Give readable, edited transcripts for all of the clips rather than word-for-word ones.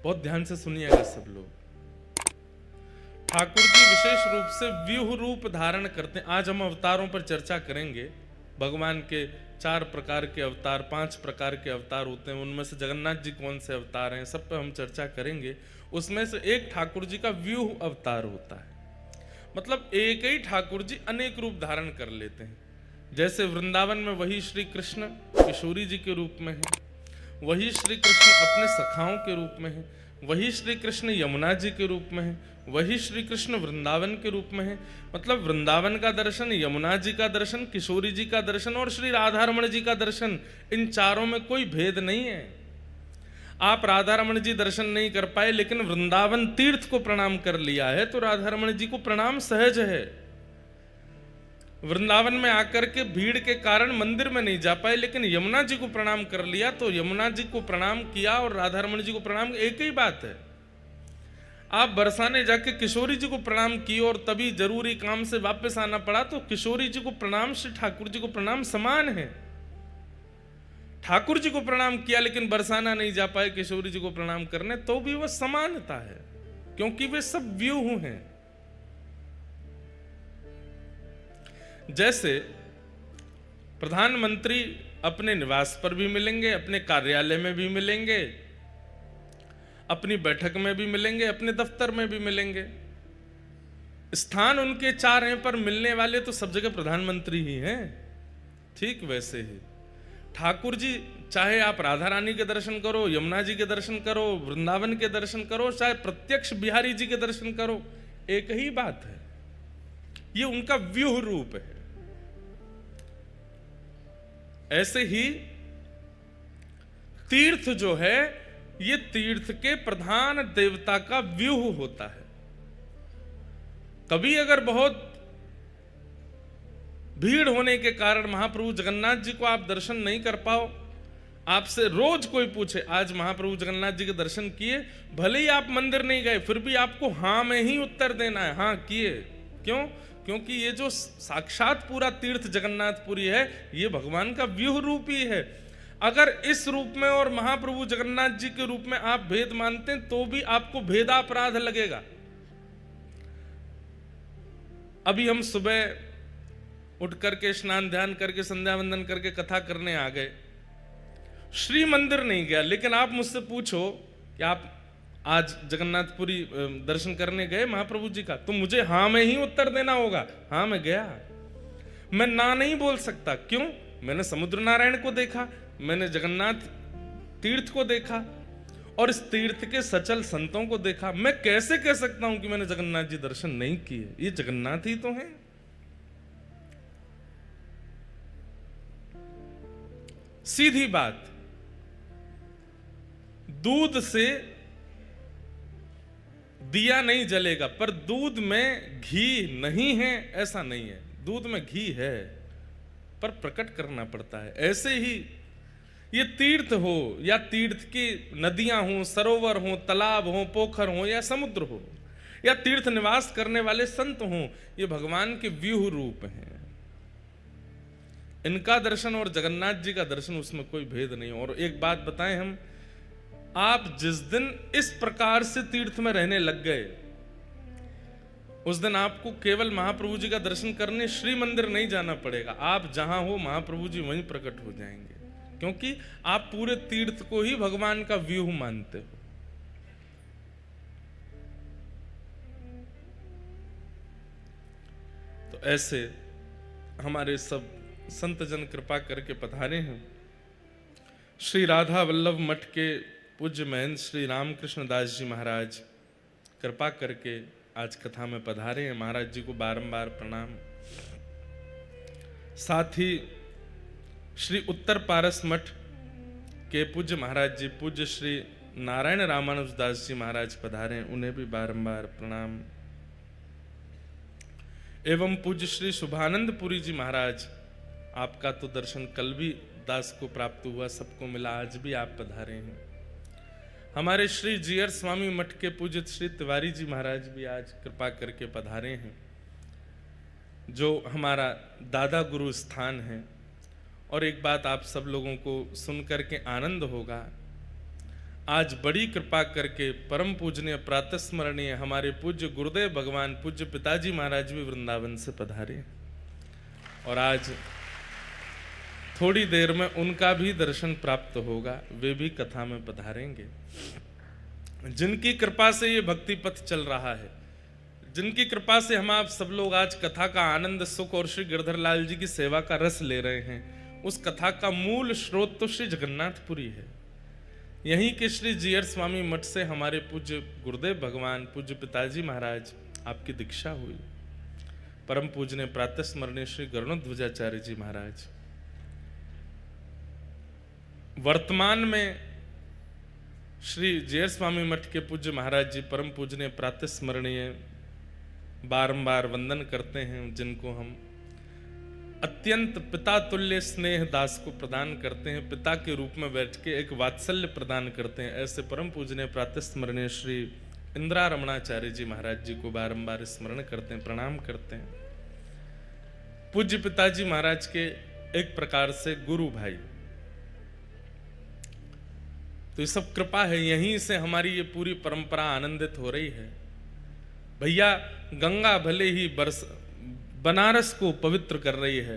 बहुत ध्यान से सुनिएगा सब लोग। ठाकुर जी विशेष रूप से व्यूह रूप धारण करते हैं। आज हम अवतारों पर चर्चा करेंगे। भगवान के 4 प्रकार के अवतार, 5 प्रकार के अवतार होते हैं, उनमें से जगन्नाथ जी कौन से अवतार हैं, सब पे हम चर्चा करेंगे। उसमें से एक ठाकुर जी का व्यूह अवतार होता है, मतलब एक ही ठाकुर जी अनेक रूप धारण कर लेते हैं। जैसे वृंदावन में वही श्री कृष्ण किशोरी जी के रूप में है, वही श्री कृष्ण अपने सखाओं के रूप में है, वही श्री कृष्ण यमुना जी के रूप में है, वही श्री कृष्ण वृंदावन के रूप में है। मतलब वृंदावन का दर्शन, यमुना जी का दर्शन, किशोरी जी का दर्शन और श्री राधारमण जी का दर्शन, इन चारों में कोई भेद नहीं है। आप राधारमण जी दर्शन नहीं कर पाए, लेकिन वृंदावन तीर्थ को प्रणाम कर लिया है, तो राधारमण जी को प्रणाम सहज है। वृंदावन में आकर के भीड़ के कारण मंदिर में नहीं जा पाए, लेकिन यमुना जी को प्रणाम कर लिया, तो यमुना जी को प्रणाम किया और राधारमण जी को प्रणाम, एक ही बात है। आप बरसाने जाके किशोरी जी को प्रणाम किए और तभी जरूरी काम से वापस आना पड़ा, तो किशोरी जी को प्रणाम श्री ठाकुर जी को प्रणाम समान है। ठाकुर जी को प्रणाम किया लेकिन बरसाना नहीं जा पाए किशोरी जी को प्रणाम करने, तो भी वह समानता है, क्योंकि वे सब व्यूह हैं। जैसे प्रधानमंत्री अपने निवास पर भी मिलेंगे, अपने कार्यालय में भी मिलेंगे, अपनी बैठक में भी मिलेंगे, अपने दफ्तर में भी मिलेंगे। स्थान उनके 4 हैं, पर मिलने वाले तो सब जगह प्रधानमंत्री ही हैं। ठीक वैसे ही ठाकुर जी, चाहे आप राधा रानी के दर्शन करो, यमुना जी के दर्शन करो, वृंदावन के दर्शन करो, चाहे प्रत्यक्ष बिहारी जी के दर्शन करो, एक ही बात है। ये उनका व्यूह रूप है। ऐसे ही तीर्थ जो है, ये तीर्थ के प्रधान देवता का व्यूह होता है। कभी अगर बहुत भीड़ होने के कारण महाप्रभु जगन्नाथ जी को आप दर्शन नहीं कर पाओ, आपसे रोज कोई पूछे आज महाप्रभु जगन्नाथ जी के दर्शन किए, भले ही आप मंदिर नहीं गए, फिर भी आपको हाँ में ही उत्तर देना है, हाँ किए। क्यों? क्योंकि ये जो साक्षात पूरा तीर्थ जगन्नाथपुरी है, ये भगवान का व्यूह रूप ही है। अगर इस रूप में और महाप्रभु जगन्नाथ जी के रूप में आप भेद मानते हैं, तो भी आपको भेदापराध लगेगा। अभी हम सुबह उठ करके स्नान ध्यान करके संध्या वंदन करके कथा करने आ गए, श्री मंदिर नहीं गया, लेकिन आप मुझसे पूछो कि आप आज जगन्नाथपुरी दर्शन करने गए महाप्रभु जी का, तो मुझे हाँ में ही उत्तर देना होगा, हाँ मैं गया। मैं ना नहीं बोल सकता। क्यों? मैंने समुद्र नारायण को देखा, मैंने जगन्नाथ तीर्थ को देखा और इस तीर्थ के सचल संतों को देखा। मैं कैसे कह सकता हूं कि मैंने जगन्नाथ जी दर्शन नहीं किए? ये जगन्नाथ ही तो हैं। सीधी बात, दूध से दिया नहीं जलेगा, पर दूध में घी नहीं है ऐसा नहीं है। दूध में घी है, पर प्रकट करना पड़ता है। ऐसे ही ये तीर्थ हो या तीर्थ की नदियां हो, सरोवर हो, तालाब हो, पोखर हो या समुद्र हो, या तीर्थ निवास करने वाले संत हो, ये भगवान के व्यूह रूप हैं। इनका दर्शन और जगन्नाथ जी का दर्शन, उसमें कोई भेद नहीं। और एक बात बताएं हम, आप जिस दिन इस प्रकार से तीर्थ में रहने लग गए, उस दिन आपको केवल महाप्रभु जी का दर्शन करने श्री मंदिर नहीं जाना पड़ेगा। आप जहां हो महाप्रभु जी वहीं प्रकट हो जाएंगे, क्योंकि आप पूरे तीर्थ को ही भगवान का व्यूह मानते हो। तो ऐसे हमारे सब संत जन कृपा करके पधारे हैं। श्री राधा वल्लभ मठ के पूज्य महंत श्री रामकृष्ण दास जी महाराज कृपा करके आज कथा में पधारे हैं। महाराज जी को बारंबार प्रणाम। साथ ही श्री उत्तर पारस मठ के पूज्य महाराज जी पूज्य श्री नारायण रामानुज दास जी महाराज पधारे हैं, उन्हें भी बारंबार प्रणाम। एवं पूज्य श्री शुभानंद पुरी जी महाराज, आपका तो दर्शन कल भी दास को प्राप्त हुआ, सबको मिला, आज भी आप पधारे हैं। हमारे श्री जीयर स्वामी मठ के पूजित श्री तिवारी जी महाराज भी आज कृपा करके पधारे हैं, जो हमारा दादा गुरु स्थान है। और एक बात आप सब लोगों को सुन करके आनंद होगा, आज बड़ी कृपा करके परम पूजनीय प्रातस्मरणीय हमारे पूज्य गुरुदेव भगवान पूज्य पिताजी महाराज भी वृंदावन से पधारे और आज थोड़ी देर में उनका भी दर्शन प्राप्त होगा, वे भी कथा में पधारेंगे। जिनकी कृपा से ये भक्ति पथ चल रहा है, जिनकी कृपा से हम आप सब लोग आज कथा का आनंद सुख और श्री गिरधर लाल जी की सेवा का रस ले रहे हैं, उस कथा का मूल स्रोत तो श्री जगन्नाथपुरी है। यहीं के श्री जीयर स्वामी मठ से हमारे पूज्य गुरुदेव भगवान पूज्य पिताजी महाराज आपकी दीक्षा हुई। परम पूजनीय प्रातस्मरणीय श्री गरुणध्वजाचार्य जी महाराज वर्तमान में श्री जीयर स्वामी मठ के पूज्य महाराज जी परम पूजनीय प्रातस्मरणीय बारंबार वंदन करते हैं, जिनको हम अत्यंत पिता तुल्य स्नेह दास को प्रदान करते हैं, पिता के रूप में बैठ के एक वात्सल्य प्रदान करते हैं। ऐसे परम पूजनीय प्रातस्मरणीय श्री इंदिरा रमणाचार्य जी महाराज जी को बारंबार स्मरण करते हैं, प्रणाम करते हैं। पूज्य पिताजी महाराज के एक प्रकार से गुरु भाई, तो ये सब कृपा है, यहीं से हमारी ये पूरी परंपरा आनंदित हो रही है। भैया गंगा भले ही बनारस को पवित्र कर रही है,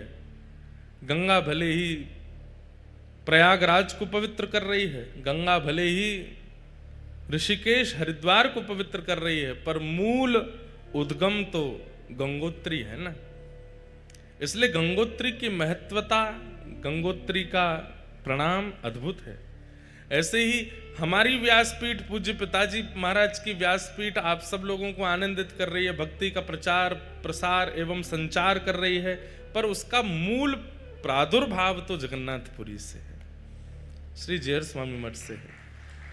गंगा भले ही प्रयागराज को पवित्र कर रही है, गंगा भले ही ऋषिकेश हरिद्वार को पवित्र कर रही है, पर मूल उद्गम तो गंगोत्री है ना। इसलिए गंगोत्री की महत्वता, गंगोत्री का प्रणाम अद्भुत है। ऐसे ही हमारी व्यासपीठ पूज्य पिताजी महाराज की व्यासपीठ आप सब लोगों को आनंदित कर रही है, भक्ति का प्रचार प्रसार एवं संचार कर रही है, पर उसका मूल प्रादुर्भाव तो जगन्नाथपुरी से है, श्री जीयर स्वामी मठ से है।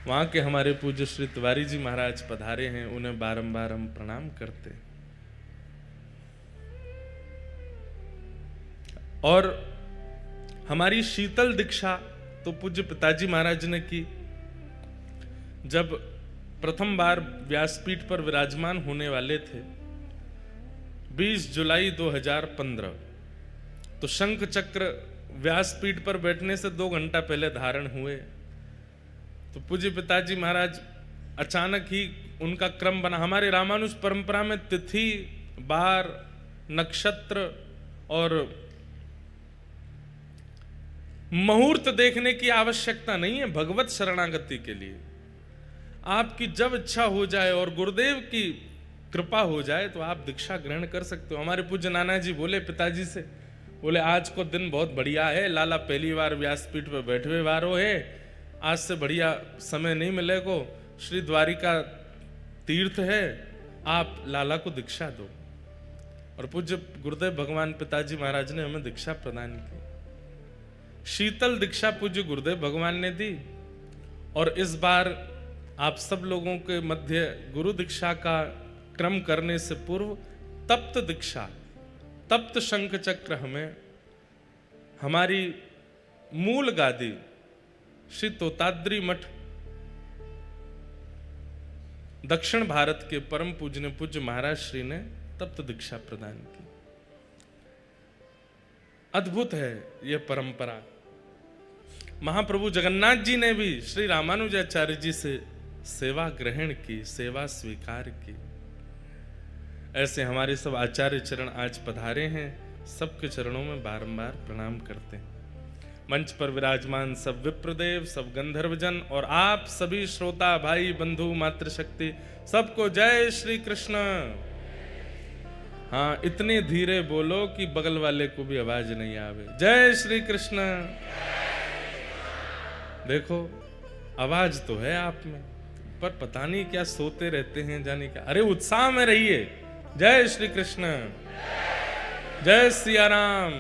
वहां के हमारे पूज्य श्री तिवारी जी महाराज पधारे हैं, उन्हें बारंबार हम प्रणाम करते हैं। और हमारी शीतल दीक्षा तो पूज्य पिताजी महाराज ने की। जब प्रथम बार व्यासपीठ पर विराजमान होने वाले थे 20 जुलाई 2015, तो शंख चक्र व्यासपीठ पर बैठने से 2 घंटा पहले धारण हुए। तो पूज्य पिताजी महाराज अचानक ही उनका क्रम बना। हमारे रामानुज परंपरा में तिथि, बार, नक्षत्र और मुहूर्त देखने की आवश्यकता नहीं है भगवत शरणागति के लिए। आपकी जब इच्छा हो जाए और गुरुदेव की कृपा हो जाए तो आप दीक्षा ग्रहण कर सकते हो। हमारे पूज्य नाना जी बोले पिताजी से, बोले आज को दिन बहुत बढ़िया है, लाला पहली बार व्यासपीठ पर बैठे वारो है, आज से बढ़िया समय नहीं मिलेगा, श्री द्वारिका तीर्थ है, आप लाला को दीक्षा दो। और पूज्य गुरुदेव भगवान पिताजी महाराज ने हमें दीक्षा प्रदान की। शीतल दीक्षा पूज्य गुरुदेव भगवान ने दी। और इस बार आप सब लोगों के मध्य गुरु दीक्षा का क्रम करने से पूर्व तप्त दीक्षा, तप्त शंख चक्र हमें हमारी मूल गादी श्री तोताद्री मठ दक्षिण भारत के परम पूजनीय पूज्य महाराज श्री ने तप्त दीक्षा प्रदान की। अद्भुत है यह परंपरा। महाप्रभु जगन्नाथ जी ने भी श्री रामानुजाचार्य जी से सेवा ग्रहण की, सेवा स्वीकार की। ऐसे हमारे सब आचार्य चरण आज पधारे हैं, सबके चरणों में बारंबार प्रणाम करते हैं। मंच पर विराजमान सब विप्रदेव, सब गंधर्वजन और आप सभी श्रोता भाई बंधु मातृशक्ति, सबको जय श्री कृष्ण। हाँ, इतने धीरे बोलो कि बगल वाले को भी आवाज नहीं आवे। जय श्री कृष्ण। देखो आवाज तो है आप में, पर पता नहीं क्या सोते रहते हैं, जाने क्या। अरे उत्साह में रहिए। जय श्री कृष्ण, जय सिया राम,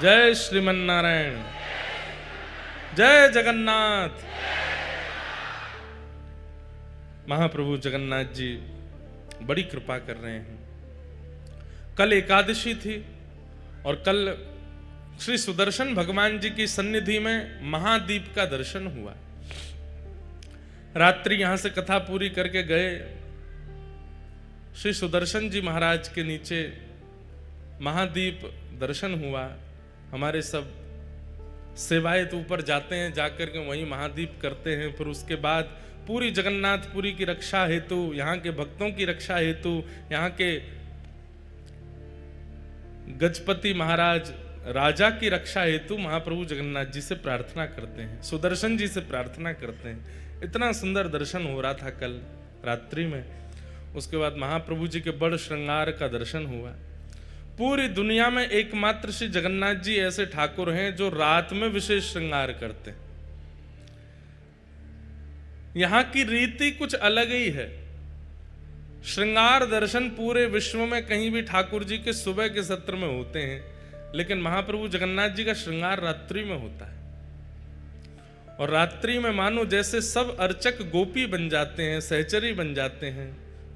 जय श्रीमन नारायण, जय जगन्नाथ। महाप्रभु जगन्नाथ जी बड़ी कृपा कर रहे हैं। कल एकादशी थी और कल श्री सुदर्शन भगवान जी की सन्निधि में महादीप का दर्शन हुआ। रात्रि यहां से कथा पूरी करके गए। श्री सुदर्शन जी महाराज के नीचे महादीप दर्शन हुआ। हमारे सब सेवायत ऊपर जाते हैं, जाकर के वहीं महादीप करते हैं। फिर उसके बाद पूरी जगन्नाथपुरी की रक्षा हेतु, यहाँ के भक्तों की रक्षा हेतु, यहाँ के गजपति महाराज राजा की रक्षा हेतु महाप्रभु जगन्नाथ जी से प्रार्थना करते हैं, सुदर्शन जी से प्रार्थना करते हैं। इतना सुंदर दर्शन हो रहा था कल रात्रि में। उसके बाद महाप्रभु जी के बड़ श्रृंगार का दर्शन हुआ। पूरी दुनिया में एकमात्र श्री जगन्नाथ जी ऐसे ठाकुर हैं जो रात में विशेष श्रृंगार करते हैं। यहां की रीति कुछ अलग ही है। श्रृंगार दर्शन पूरे विश्व में कहीं भी ठाकुर जी के सुबह के सत्र में होते हैं, लेकिन महाप्रभु जगन्नाथ जी का श्रृंगार रात्रि में होता है। और रात्रि में मानो जैसे सब अर्चक गोपी बन जाते हैं, सहचरी बन जाते हैं,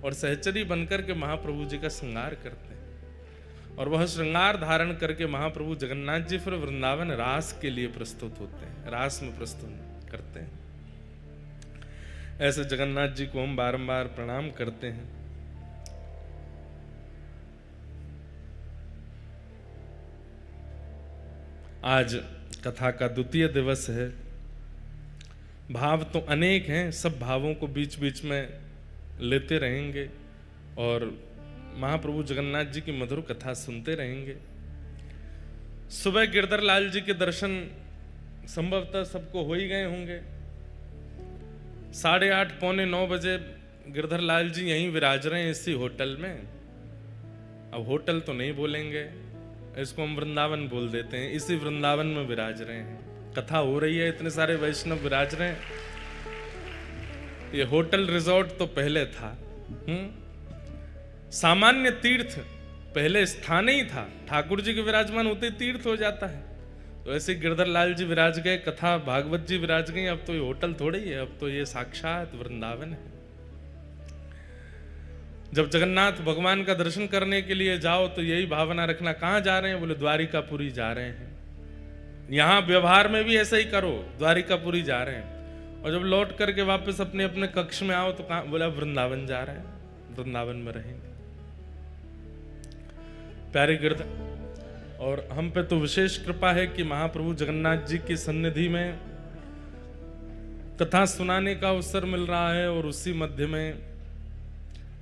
और सहचरी बनकर के महाप्रभु जी का श्रृंगार करते हैं। और वह श्रृंगार धारण करके महाप्रभु जगन्नाथ जी फिर वृंदावन रास के लिए प्रस्तुत होते हैं, रास में प्रस्तुत करते हैं। ऐसे जगन्नाथ जी को हम बारंबार प्रणाम करते हैं। आज कथा का द्वितीय दिवस है। भाव तो अनेक हैं, सब भावों को बीच बीच में लेते रहेंगे और महाप्रभु जगन्नाथ जी की मधुर कथा सुनते रहेंगे। सुबह गिरधर लाल जी के दर्शन संभवतः सबको हो ही गए होंगे। 8:30 पौने 9 बजे गिरधर लाल जी यहीं विराज रहे हैं इसी होटल में। अब होटल तो नहीं बोलेंगे, इसको हम वृंदावन बोल देते हैं। इसी वृंदावन में विराज रहे हैं, कथा हो रही है, इतने सारे वैष्णव विराज रहे हैं। ये होटल रिजॉर्ट तो पहले था, सामान्य तीर्थ पहले स्थान ही था। ठाकुर जी के विराजमान होते तीर्थ हो जाता है। तो ऐसे गिरधर लाल जी विराज गए, कथा भागवत जी विराज गई। अब तो ये होटल थोड़ी है, अब तो ये साक्षात वृंदावन है। जब जगन्नाथ भगवान का दर्शन करने के लिए जाओ तो यही भावना रखना, कहाँ जा रहे हैं? बोले द्वारिकापुरी जा रहे हैं। यहाँ व्यवहार में भी ऐसा ही करो, द्वारिकापुरी जा रहे हैं। और जब लौट करके वापस अपने अपने कक्ष में आओ तो कहाँ? बोला वृंदावन जा रहे हैं, वृंदावन में रहेंगे। प्यारे गिरधर, और हम पे तो विशेष कृपा है कि महाप्रभु जगन्नाथ जी की सन्निधि में कथा सुनाने का अवसर मिल रहा है। और उसी मध्य में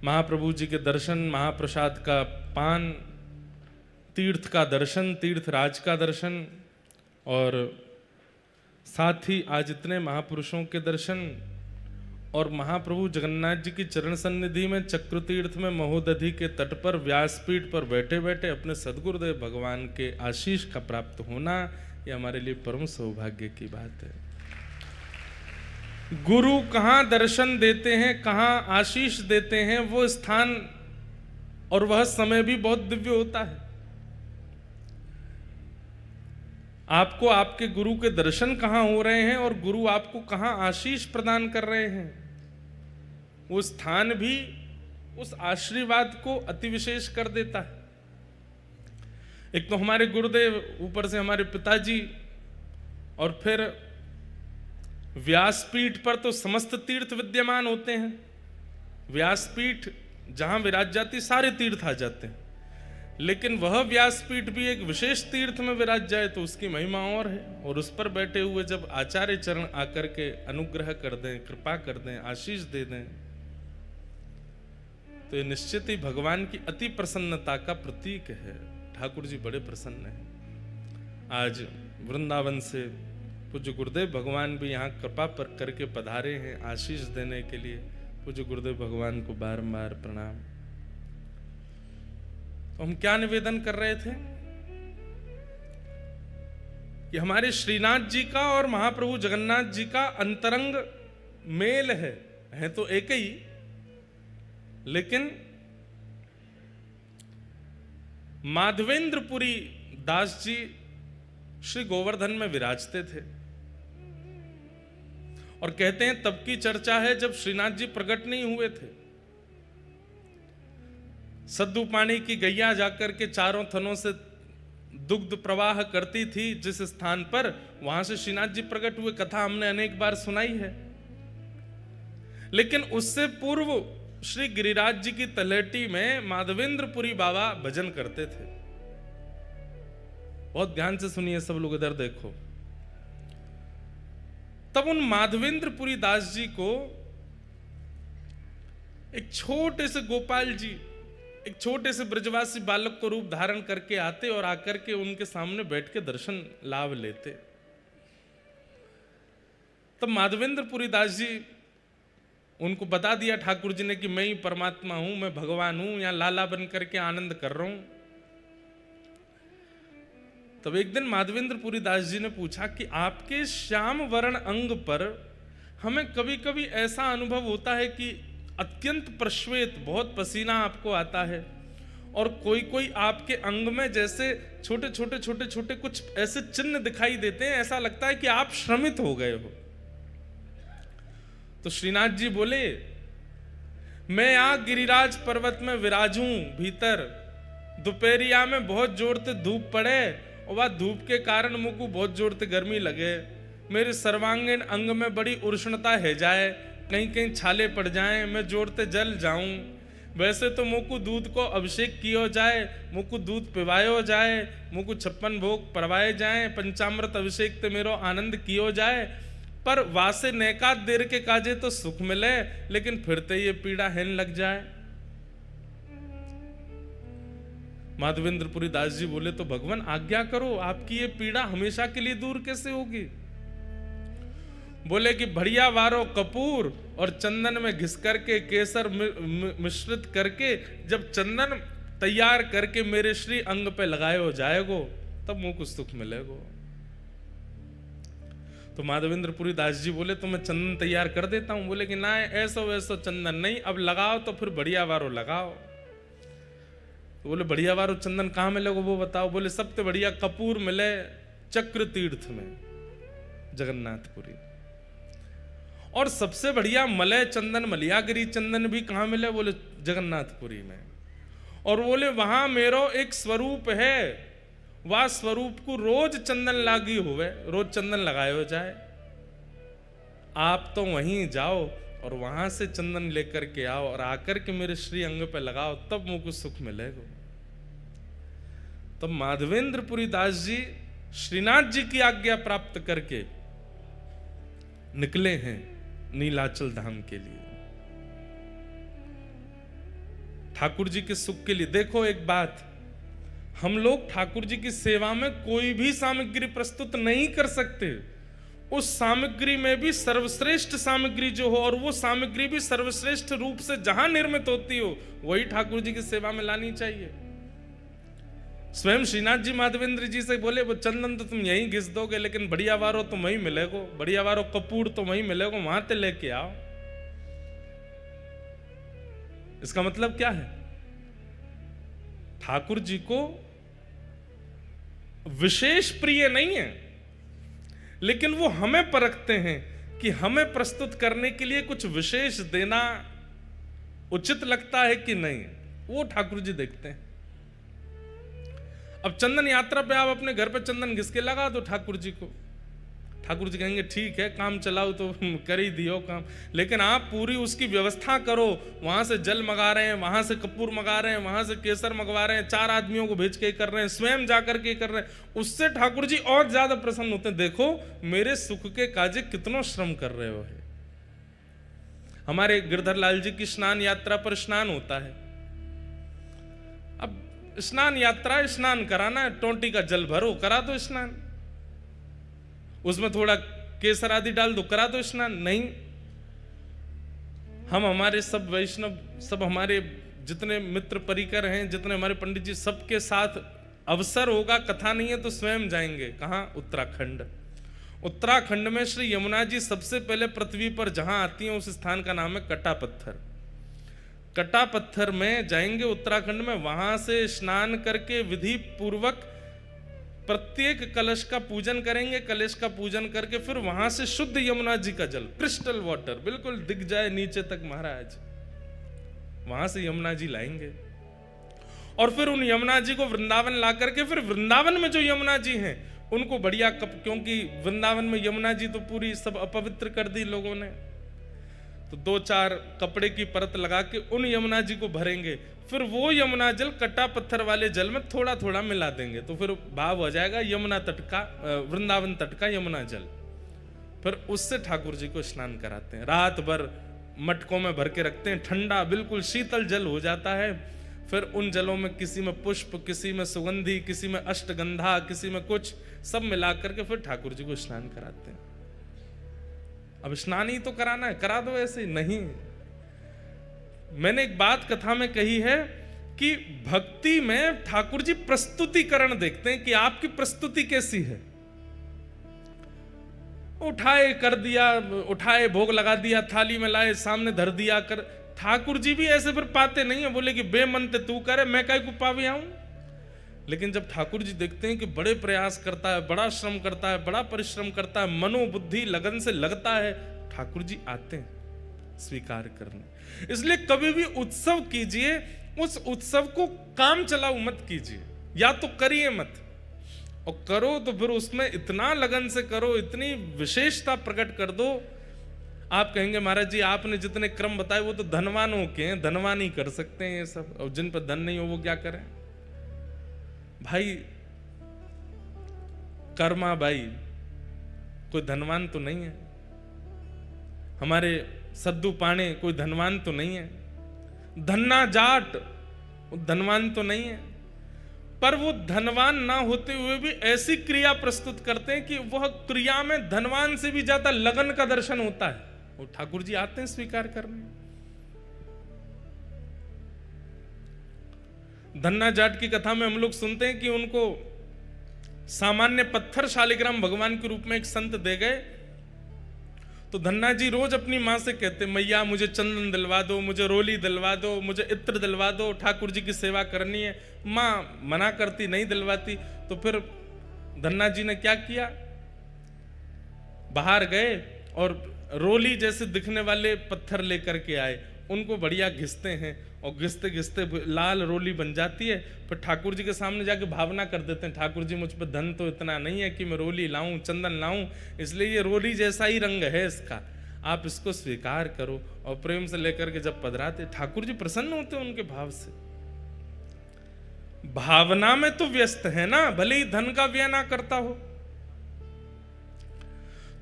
महाप्रभु जी के दर्शन, महाप्रसाद का पान, तीर्थ का दर्शन, तीर्थ राज का दर्शन, और साथ ही आज इतने महापुरुषों के दर्शन। और महाप्रभु जगन्नाथ जी की चरण सन्निधि में चक्र तीर्थ में महोदधि के तट पर व्यासपीठ पर बैठे बैठे अपने सद्गुरुदेव भगवान के आशीष का प्राप्त होना, ये हमारे लिए परम सौभाग्य की बात है। गुरु कहाँ दर्शन देते हैं, कहाँ आशीष देते हैं, वो स्थान और वह समय भी बहुत दिव्य होता है। आपको आपके गुरु के दर्शन कहाँ हो रहे हैं और गुरु आपको कहाँ आशीष प्रदान कर रहे हैं, वो स्थान भी उस आशीर्वाद को अति विशेष कर देता है। एक तो हमारे गुरुदेव, ऊपर से हमारे पिताजी, और फिर व्यासपीठ पर तो समस्त तीर्थ विद्यमान होते हैं। व्यासपीठ जहां विराज जाती सारे तीर्थ आ जाते हैं, लेकिन वह व्यासपीठ भी एक विशेष तीर्थ में विराज जाए तो उसकी महिमा और है। और उस पर बैठे हुए जब आचार्य चरण आकर के अनुग्रह कर दें, कृपा कर दें, आशीष दे दें, तो ये निश्चित ही भगवान की अति प्रसन्नता का प्रतीक है। ठाकुर जी बड़े प्रसन्न हैं। आज वृंदावन से पूज्य गुरुदेव भगवान भी यहाँ कृपा पर करके पधारे हैं आशीष देने के लिए। पूज्य गुरुदेव भगवान को बारंबार प्रणाम। तो हम क्या निवेदन कर रहे थे कि हमारे श्रीनाथ जी का और महाप्रभु जगन्नाथ जी का अंतरंग मेल है तो एक ही, लेकिन माधवेंद्रपुरी दास जी श्री गोवर्धन में विराजते थे। और कहते हैं तब की चर्चा है जब श्रीनाथ जी प्रकट नहीं हुए थे। सद्दू पानी की गैया जाकर के चारों थनों से दुग्ध प्रवाह करती थी जिस स्थान पर, वहां से श्रीनाथ जी प्रकट हुए। कथा हमने अनेक बार सुनाई है। लेकिन उससे पूर्व श्री गिरिराज जी की तलहटी में माधवेंद्रपुरी बाबा भजन करते थे। बहुत ध्यान से सुनिए सब लोग, इधर देखो। तब उन माधवेंद्रपुरी दास जी को एक छोटे से गोपाल जी, एक छोटे से ब्रजवासी बालक को रूप धारण करके आते और आकर के उनके सामने बैठ के दर्शन लाभ लेते। तब माधवेंद्रपुरी दास जी उनको बता दिया ठाकुर जी ने कि मैं ही परमात्मा हूं, मैं भगवान हूं, यहां लाला बन करके आनंद कर रहा हूं। तब एक दिन माधवेंद्रपुरी दास जी ने पूछा कि आपके श्याम वर्ण अंग पर हमें कभी कभी ऐसा अनुभव होता है कि अत्यंत प्रश्वेत, बहुत पसीना आपको आता है, और कोई कोई आपके अंग में जैसे छोटे छोटे छोटे छोटे कुछ ऐसे चिन्ह दिखाई देते हैं, ऐसा लगता है कि आप श्रमित हो गए हो। तो श्रीनाथ जी बोले, मैं आ गिरिराज पर्वत में विराजूं भीतर, दोपहरिया में बहुत जोर से धूप पड़े और वह धूप के कारण मुझको बहुत जोर से गर्मी लगे, मेरे सर्वांगीण अंग में बड़ी उष्णता है जाए, कहीं कहीं छाले पड़ जाएं, मैं जोर से जल जाऊं। वैसे तो मुझको दूध को अभिषेक किया जाए, मुझको दूध पिवायो जाए, मुझको 56 भोग परवाए जाए, पंचामृत अभिषेक ते मेरो आनंद कियो जाए, पर वासे नैकात देर के काजे तो सुख मिले, लेकिन फिरते ये पीड़ा हेन लग जाए। माधवेंद्रपुरी दास जी बोले, तो भगवान आज्ञा करो, आपकी ये पीड़ा हमेशा के लिए दूर कैसे होगी? बोले कि बढ़िया वारो कपूर और चंदन में घिस करके केसर मिश्रित करके जब चंदन तैयार करके मेरे श्री अंग पे लगाए हो जाएगो, तब मुझे कुछ सुख मिलेगो। तो माधवेंद्रपुरी दास जी बोले, तो मैं चंदन तैयार कर देता हूं। बोले कि ना, ऐसो वैसो चंदन नहीं, अब लगाओ तो फिर बढ़िया वारो लगाओ। तो बोले बढ़िया वारो चंदन कहाँ मिलेगा वो बताओ। बोले सबसे बढ़िया कपूर मिले चक्र तीर्थ में, जगन्नाथपुरी, और सबसे बढ़िया मलय चंदन, मलियागिरी चंदन भी कहाँ मिले? बोले जगन्नाथपुरी में। और बोले वहां मेरो एक स्वरूप है, वह स्वरूप को रोज चंदन लागी हुए, रोज चंदन लगाए हो जाए। आप तो वहीं जाओ और वहां से चंदन लेकर के आओ और आकर के मेरे श्री अंग पे लगाओ, तब मुझको सुख मिलेगा। तब माधवेंद्रपुरी दास जी श्रीनाथ जी की आज्ञा प्राप्त करके निकले हैं नीलाचल धाम के लिए, ठाकुर जी के सुख के लिए। देखो एक बात, हम लोग ठाकुर जी की सेवा में कोई भी सामग्री प्रस्तुत नहीं कर सकते। उस सामग्री में भी सर्वश्रेष्ठ सामग्री जो हो, और वो सामग्री भी सर्वश्रेष्ठ रूप से जहां निर्मित होती हो, वही ठाकुर जी की सेवा में लानी चाहिए। स्वयं श्रीनाथ जी माधवेंद्र जी से बोले, वो चंदन तो तुम यहीं घिस दोगे, लेकिन बढ़िया वारो तो वहीं मिलेगो, बढ़िया वारो कपूर तो वहीं मिलेगो, वहां से लेके आओ। इसका मतलब क्या है? ठाकुर जी को विशेष प्रिय नहीं है, लेकिन वो हमें परखते हैं कि हमें प्रस्तुत करने के लिए कुछ विशेष देना उचित लगता है कि नहीं, वो ठाकुर जी देखते हैं। अब चंदन यात्रा पे आप अपने घर पे चंदन घिस के लगा दो ठाकुर जी को, ठाकुर जी कहेंगे ठीक है, काम चलाओ तो कर ही दियो काम, लेकिन आप पूरी उसकी व्यवस्था करो, वहां से जल मंगा रहे हैं, वहां से कपूर मंगा रहे हैं, वहां से केसर मंगवा रहे हैं, 4 आदमियों को भेज के कर रहे हैं, स्वयं जाकर के कर रहे हैं, उससे ठाकुर जी और ज्यादा प्रसन्न होते हैं। देखो मेरे सुख के काजे कितना श्रम कर रहे हो। हमारे गिरधर लाल जी की स्नान यात्रा पर स्नान होता है। अब स्नान यात्रा, स्नान कराना है, टोंटी का जल भरो, करा दो स्नान, उसमें थोड़ा केसर आदि डाल दो, करा दो स्नान। नहीं, हम हमारे सब वैष्णव, सब हमारे जितने मित्र परिकर हैं, जितने हमारे पंडित जी, सबके साथ अवसर होगा, कथा नहीं है तो स्वयं जाएंगे। कहाँ? उत्तराखंड। उत्तराखंड में श्री यमुना जी सबसे पहले पृथ्वी पर जहां आती हैं, उस स्थान का नाम है कटा पत्थर। कटा पत्थर में जाएंगे उत्तराखंड में, वहां से स्नान करके विधि पूर्वक प्रत्येक कलश का पूजन करेंगे, कलश का पूजन करके फिर वहां से शुद्ध यमुना जी का जल, क्रिस्टल वाटर, बिल्कुल दिख जाए नीचे तक महाराज, वहां से यमुना जी लाएंगे। और फिर उन यमुना जी को वृंदावन ला करके फिर वृंदावन में जो यमुना जी हैं उनको बढ़िया क्योंकि वृंदावन में यमुना जी तो पूरी सब अपवित्र कर दी लोगों ने, तो 2-4 कपड़े की परत लगा के उन यमुना जी को भरेंगे, फिर वो यमुना जल कटा पत्थर वाले जल में थोड़ा थोड़ा मिला देंगे, तो फिर भाव हो जाएगा यमुना तट का, वृंदावन तट का यमुना जल। फिर उससे ठाकुर जी को स्नान कराते हैं। रात भर मटकों में भर के रखते हैं, ठंडा बिल्कुल शीतल जल हो जाता है। फिर उन जलों में किसी में पुष्प, किसी में सुगंधी, किसी में अष्टगंधा, किसी में कुछ, सब मिला करके फिर ठाकुर जी को स्नान कराते हैं। अब स्नान ही तो कराना है, करा दो ऐसे ही नहीं। मैंने एक बात कथा में कही है कि भक्ति में ठाकुर जी प्रस्तुतिकरण देखते हैं कि आपकी प्रस्तुति कैसी है। उठाए कर दिया, उठाए भोग लगा दिया, थाली में लाए सामने धर दिया कर। ठाकुर जी भी ऐसे फिर पाते नहीं है, बोले कि बेमनते तू करे, मैं काहे को पावे आऊं। लेकिन जब ठाकुर जी देखते हैं कि बड़े प्रयास करता है, बड़ा श्रम करता है, बड़ा परिश्रम करता है, मनोबुद्धि लगन से लगता है, ठाकुर जी आते हैं स्वीकार करने। इसलिए कभी भी उत्सव कीजिए, उस उत्सव को काम चलाओ मत कीजिए, या तो करिए मत, और करो तो फिर उसमें इतना लगन से करो, इतनी विशेषता प्रकट कर दो। आप कहेंगे महाराज जी आपने जितने क्रम बताए वो तो धनवानों के हैं, धनवान ही कर सकते हैं ये सब, और जिन पर धन नहीं हो वो क्या करें। भाई कर्मा भाई कोई धनवान तो नहीं है, हमारे सद्दू पाणे कोई धनवान तो नहीं है, धन्ना जाट धनवान तो नहीं है, पर वो धनवान ना होते हुए भी ऐसी क्रिया प्रस्तुत करते हैं कि वह क्रिया में धनवान से भी ज्यादा लगन का दर्शन होता है, और ठाकुर जी आते हैं स्वीकार करने। धन्ना जाट की कथा में हम लोग सुनते हैं कि उनको सामान्य पत्थर शालिग्राम भगवान के रूप में एक संत दे गए। तो धन्ना जी रोज अपनी मां से कहते, मैया मुझे चंदन दिलवा दो, मुझे रोली दिलवा दो, मुझे इत्र दिलवा दो, ठाकुर जी की सेवा करनी है। माँ मना करती, नहीं दिलवाती। तो फिर धन्ना जी ने क्या किया, बाहर गए और रोली जैसे दिखने वाले पत्थर लेकर के आए, उनको बढ़िया घिसते हैं, और घिसते घिसते लाल रोली बन जाती है। फिर ठाकुर जी के सामने जाके भावना कर देते हैं, ठाकुर जी मुझ पर धन तो इतना नहीं है कि मैं रोली लाऊं, चंदन लाऊं, इसलिए ये रोली जैसा ही रंग है इसका, आप इसको स्वीकार करो। और प्रेम से लेकर के जब पधराते, ठाकुर जी प्रसन्न होते हैं उनके भाव से। भावना में तो व्यस्त है ना, भले ही धन का व्यय ना करता हो।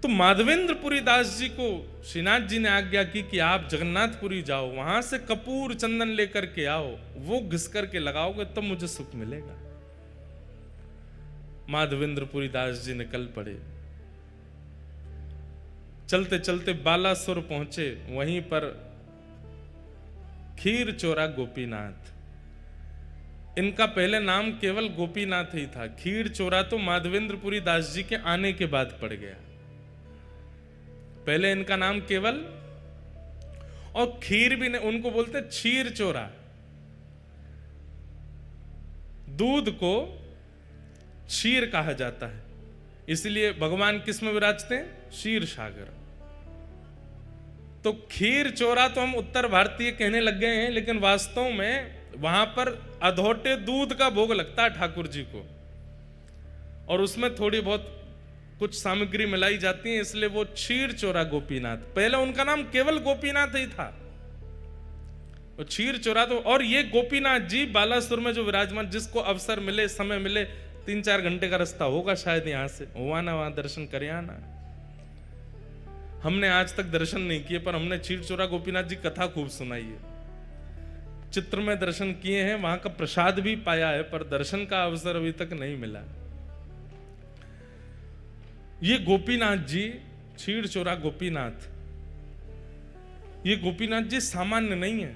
तो माधवेंद्रपुरी दास जी को श्रीनाथ जी ने आज्ञा की कि आप जगन्नाथपुरी जाओ, वहां से कपूर चंदन लेकर के आओ, वो घिस करके लगाओगे तब मुझे सुख मिलेगा। माधवेंद्रपुरी दास जी निकल पड़े, चलते चलते बालासुर पहुंचे, वहीं पर खीर चोरा गोपीनाथ, इनका पहले नाम केवल गोपीनाथ ही था। खीर चोरा तो माधवेंद्रपुरी दास जी के आने के बाद पड़ गया, पहले इनका नाम केवल, और खीर भी नहीं, उनको बोलते क्षीर चोरा। दूध को क्षीर कहा जाता है, इसलिए भगवान किस में विराजते हैं, क्षीर सागर। तो खीर चोरा तो हम उत्तर भारतीय कहने लग गए हैं, लेकिन वास्तव में वहां पर अधोटे दूध का भोग लगता है ठाकुर जी को, और उसमें थोड़ी बहुत कुछ सामग्री मिलाई जाती है, इसलिए वो क्षीर चोरा गोपीनाथ। पहले उनका नाम केवल गोपीनाथ ही था, वो क्षीर चोरा। तो और ये गोपीनाथ जी बालासुर में जो विराजमान, जिसको अवसर मिले, समय मिले, 3-4 घंटे का रास्ता होगा शायद यहाँ से, हुआ ना वहां दर्शन करे आना। हमने आज तक दर्शन नहीं किए, पर हमने क्षीर चोरा गोपीनाथ जी कथा खूब सुनाई है, चित्र में दर्शन किए हैं, वहां का प्रसाद भी पाया है, पर दर्शन का अवसर अभी तक नहीं मिला। ये गोपीनाथ जी, क्षीर चोरा गोपीनाथ, ये गोपीनाथ जी सामान्य नहीं है।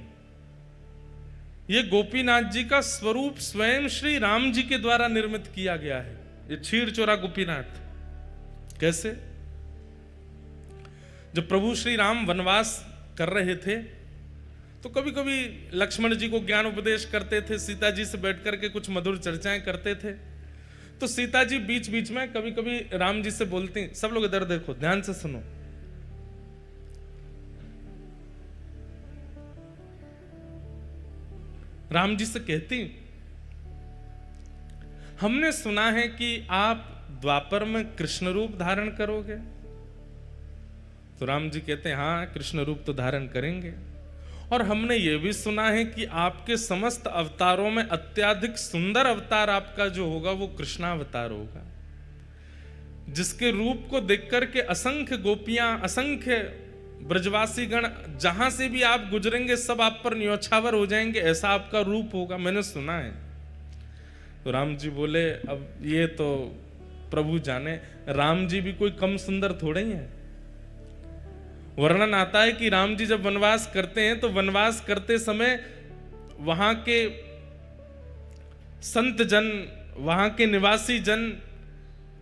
ये गोपीनाथ जी का स्वरूप स्वयं श्री राम जी के द्वारा निर्मित किया गया है, ये क्षीर चोरा गोपीनाथ। कैसे? जब प्रभु श्री राम वनवास कर रहे थे, तो कभी कभी लक्ष्मण जी को ज्ञान उपदेश करते थे, सीता जी से बैठ करके कुछ मधुर चर्चाएं करते थे। तो सीता जी बीच बीच में कभी कभी राम जी से बोलती, सब लोग इधर देखो, ध्यान से सुनो। राम जी से कहती, हमने सुना है कि आप द्वापर में कृष्ण रूप धारण करोगे। तो राम जी कहते हैं, हाँ कृष्ण रूप तो धारण करेंगे, और हमने ये भी सुना है कि आपके समस्त अवतारों में अत्यधिक सुंदर अवतार आपका जो होगा वो कृष्णावतार होगा। जिसके रूप को देख करके असंख्य गोपियां, असंख्य ब्रजवासी गण जहां से भी आप गुजरेंगे सब आप पर न्योछावर हो जाएंगे, ऐसा आपका रूप होगा, मैंने सुना है। तो राम जी बोले अब ये तो प्रभु जाने, राम जी भी कोई कम सुंदर थोड़े ही है। वर्णन आता है कि राम जी जब वनवास करते हैं तो वनवास करते समय वहां के संत जन, वहां के निवासी जन,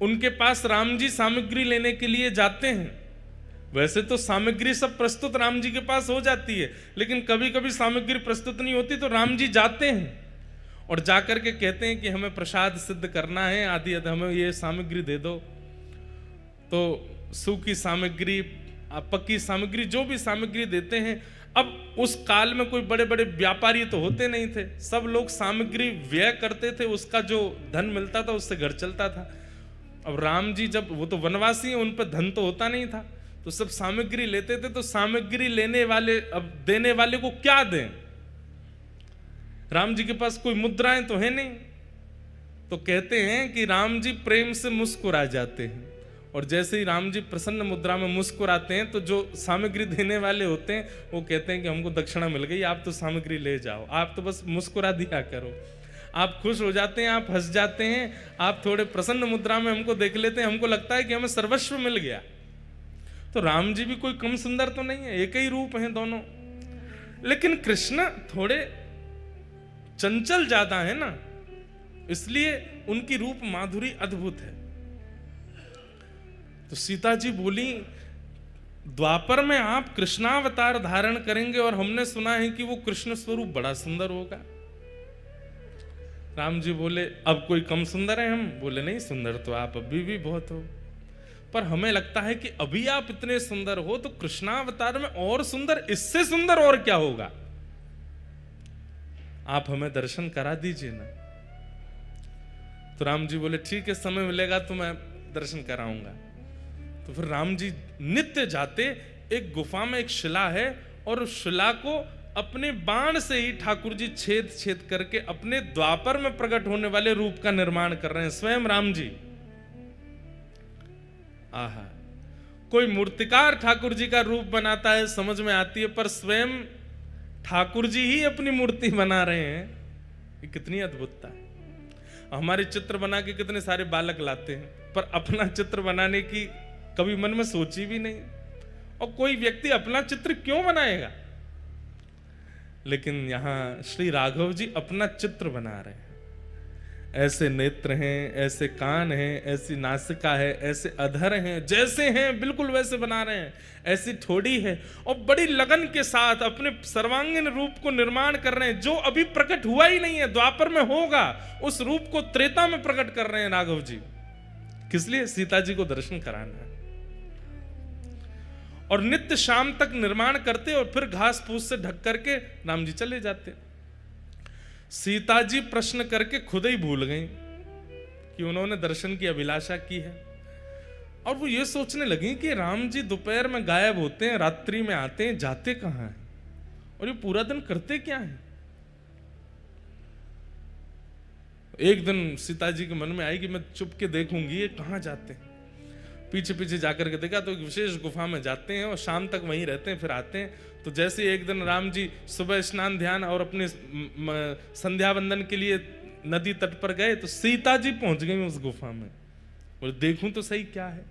उनके पास राम जी सामग्री लेने के लिए जाते हैं। वैसे तो सामग्री सब प्रस्तुत राम जी के पास हो जाती है, लेकिन कभी कभी सामग्री प्रस्तुत नहीं होती तो राम जी जाते हैं और जाकर के कहते हैं कि हमें प्रसाद सिद्ध करना है, आदि हमें ये सामग्री दे दो। तो सूखी सामग्री, पक्की सामग्री, जो भी सामग्री देते हैं। अब उस काल में कोई बड़े बड़े व्यापारी तो होते नहीं थे, सब लोग सामग्री व्यय करते थे, उसका जो धन मिलता था उससे घर चलता था। अब राम जी जब, वो तो वनवासी हैं, उन पर धन तो होता नहीं था, तो सब सामग्री लेते थे। तो सामग्री लेने वाले, अब देने वाले को क्या दें? राम जी के पास कोई मुद्राएं तो है नहीं, तो कहते हैं कि राम जी प्रेम से मुस्कुरा जाते हैं, और जैसे ही राम जी प्रसन्न मुद्रा में मुस्कुराते हैं तो जो सामग्री देने वाले होते हैं वो कहते हैं कि हमको दक्षिणा मिल गई, आप तो सामग्री ले जाओ, आप तो बस मुस्कुरा दिया करो। आप खुश हो जाते हैं, आप हंस जाते हैं, आप थोड़े प्रसन्न मुद्रा में हमको देख लेते हैं, हमको लगता है कि हमें सर्वस्व मिल गया। तो राम जी भी कोई कम सुंदर तो नहीं है, एक ही रूप हैं दोनों। लेकिन कृष्ण थोड़े चंचल ज्यादा है ना, इसलिए उनकी रूप माधुरी अद्भुत है। तो सीता जी बोली द्वापर में आप कृष्णावतार धारण करेंगे और हमने सुना है कि वो कृष्ण स्वरूप बड़ा सुंदर होगा। राम जी बोले अब कोई कम सुंदर है हम? बोले नहीं, सुंदर तो आप अभी भी बहुत हो, पर हमें लगता है कि अभी आप इतने सुंदर हो तो कृष्णावतार में और सुंदर, इससे सुंदर और क्या होगा? आप हमें दर्शन करा दीजिए ना। तो राम जी बोले ठीक है, समय मिलेगा तो मैं दर्शन कराऊंगा। तो फिर राम जी नित्य जाते, एक गुफा में एक शिला है और उस शिला को अपने बाण से ही ठाकुर जी छेद छेद करके अपने द्वापर में प्रकट होने वाले रूप का निर्माण कर रहे हैं, स्वयं राम जी। आहा, कोई मूर्तिकार ठाकुर जी का रूप बनाता है समझ में आती है, पर स्वयं ठाकुर जी ही अपनी मूर्ति बना रहे हैं, ये कितनी अद्भुतता है। हमारे चित्र बना के कितने सारे बालक लाते हैं, पर अपना चित्र बनाने की कभी मन में सोची भी नहीं। और कोई व्यक्ति अपना चित्र क्यों बनाएगा? लेकिन यहां श्री राघव जी अपना चित्र बना रहे हैं। ऐसे नेत्र हैं, ऐसे कान हैं, ऐसी नासिका है, ऐसे अधर हैं, जैसे हैं बिल्कुल वैसे बना रहे हैं। ऐसी ठोड़ी है और बड़ी लगन के साथ अपने सर्वांगीण रूप को निर्माण कर रहे हैं, जो अभी प्रकट हुआ ही नहीं है, द्वापर में होगा। उस रूप को त्रेता में प्रकट कर रहे हैं राघव जी। किस लिए? सीता जी को दर्शन कराना है। और नित्य शाम तक निर्माण करते और फिर घास फूस से ढक करके राम जी चले जाते। सीता जी प्रश्न करके खुद ही भूल गई कि उन्होंने दर्शन की अभिलाषा की है, और वो ये सोचने लगी कि राम जी दोपहर में गायब होते हैं, रात्रि में आते हैं, जाते कहां हैं, और ये पूरा दिन करते क्या हैं। एक दिन सीता जी के मन में आई कि मैं चुप के देखूंगी ये कहां जाते हैं। पीछे पीछे जाकर के देखा तो एक विशेष गुफा में जाते हैं और शाम तक वहीं रहते हैं, फिर आते हैं। तो जैसे एक दिन राम जी सुबह स्नान ध्यान और अपने संध्या वंदन के लिए नदी तट पर गए, तो सीता जी पहुंच गई उस गुफा में। और देखूं तो सही क्या है।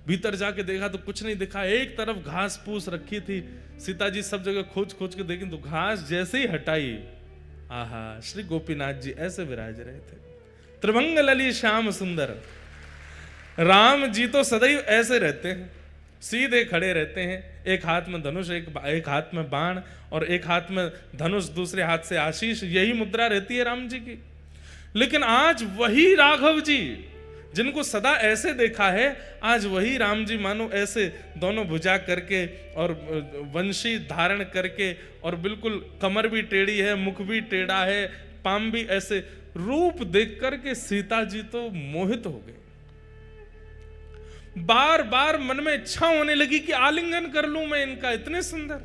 भीतर जाके देखा तो कुछ नहीं दिखा, एक तरफ घास फूस रखी थी। सीता जी सब जगह खोज खोज के देखी तो घास जैसे ही हटाई, आहा, श्री गोपीनाथ जी ऐसे विराज रहे थे, त्रिभंग लली श्याम सुंदर। राम जी तो सदैव ऐसे रहते हैं, सीधे खड़े रहते हैं, एक हाथ में धनुष, एक हाथ में बाण, और एक हाथ में धनुष, दूसरे हाथ से आशीष, यही मुद्रा रहती है राम जी की। लेकिन आज वही राघव जी जिनको सदा ऐसे देखा है, आज वही राम जी मानो ऐसे दोनों भुजा करके और वंशी धारण करके, और बिल्कुल कमर भी टेढ़ी है, मुख भी टेढ़ा है, पाम भी ऐसे, रूप देख करके सीता जी तो मोहित हो गए। बार बार मन में इच्छा होने लगी कि आलिंगन कर लूं मैं इनका, इतने सुंदर।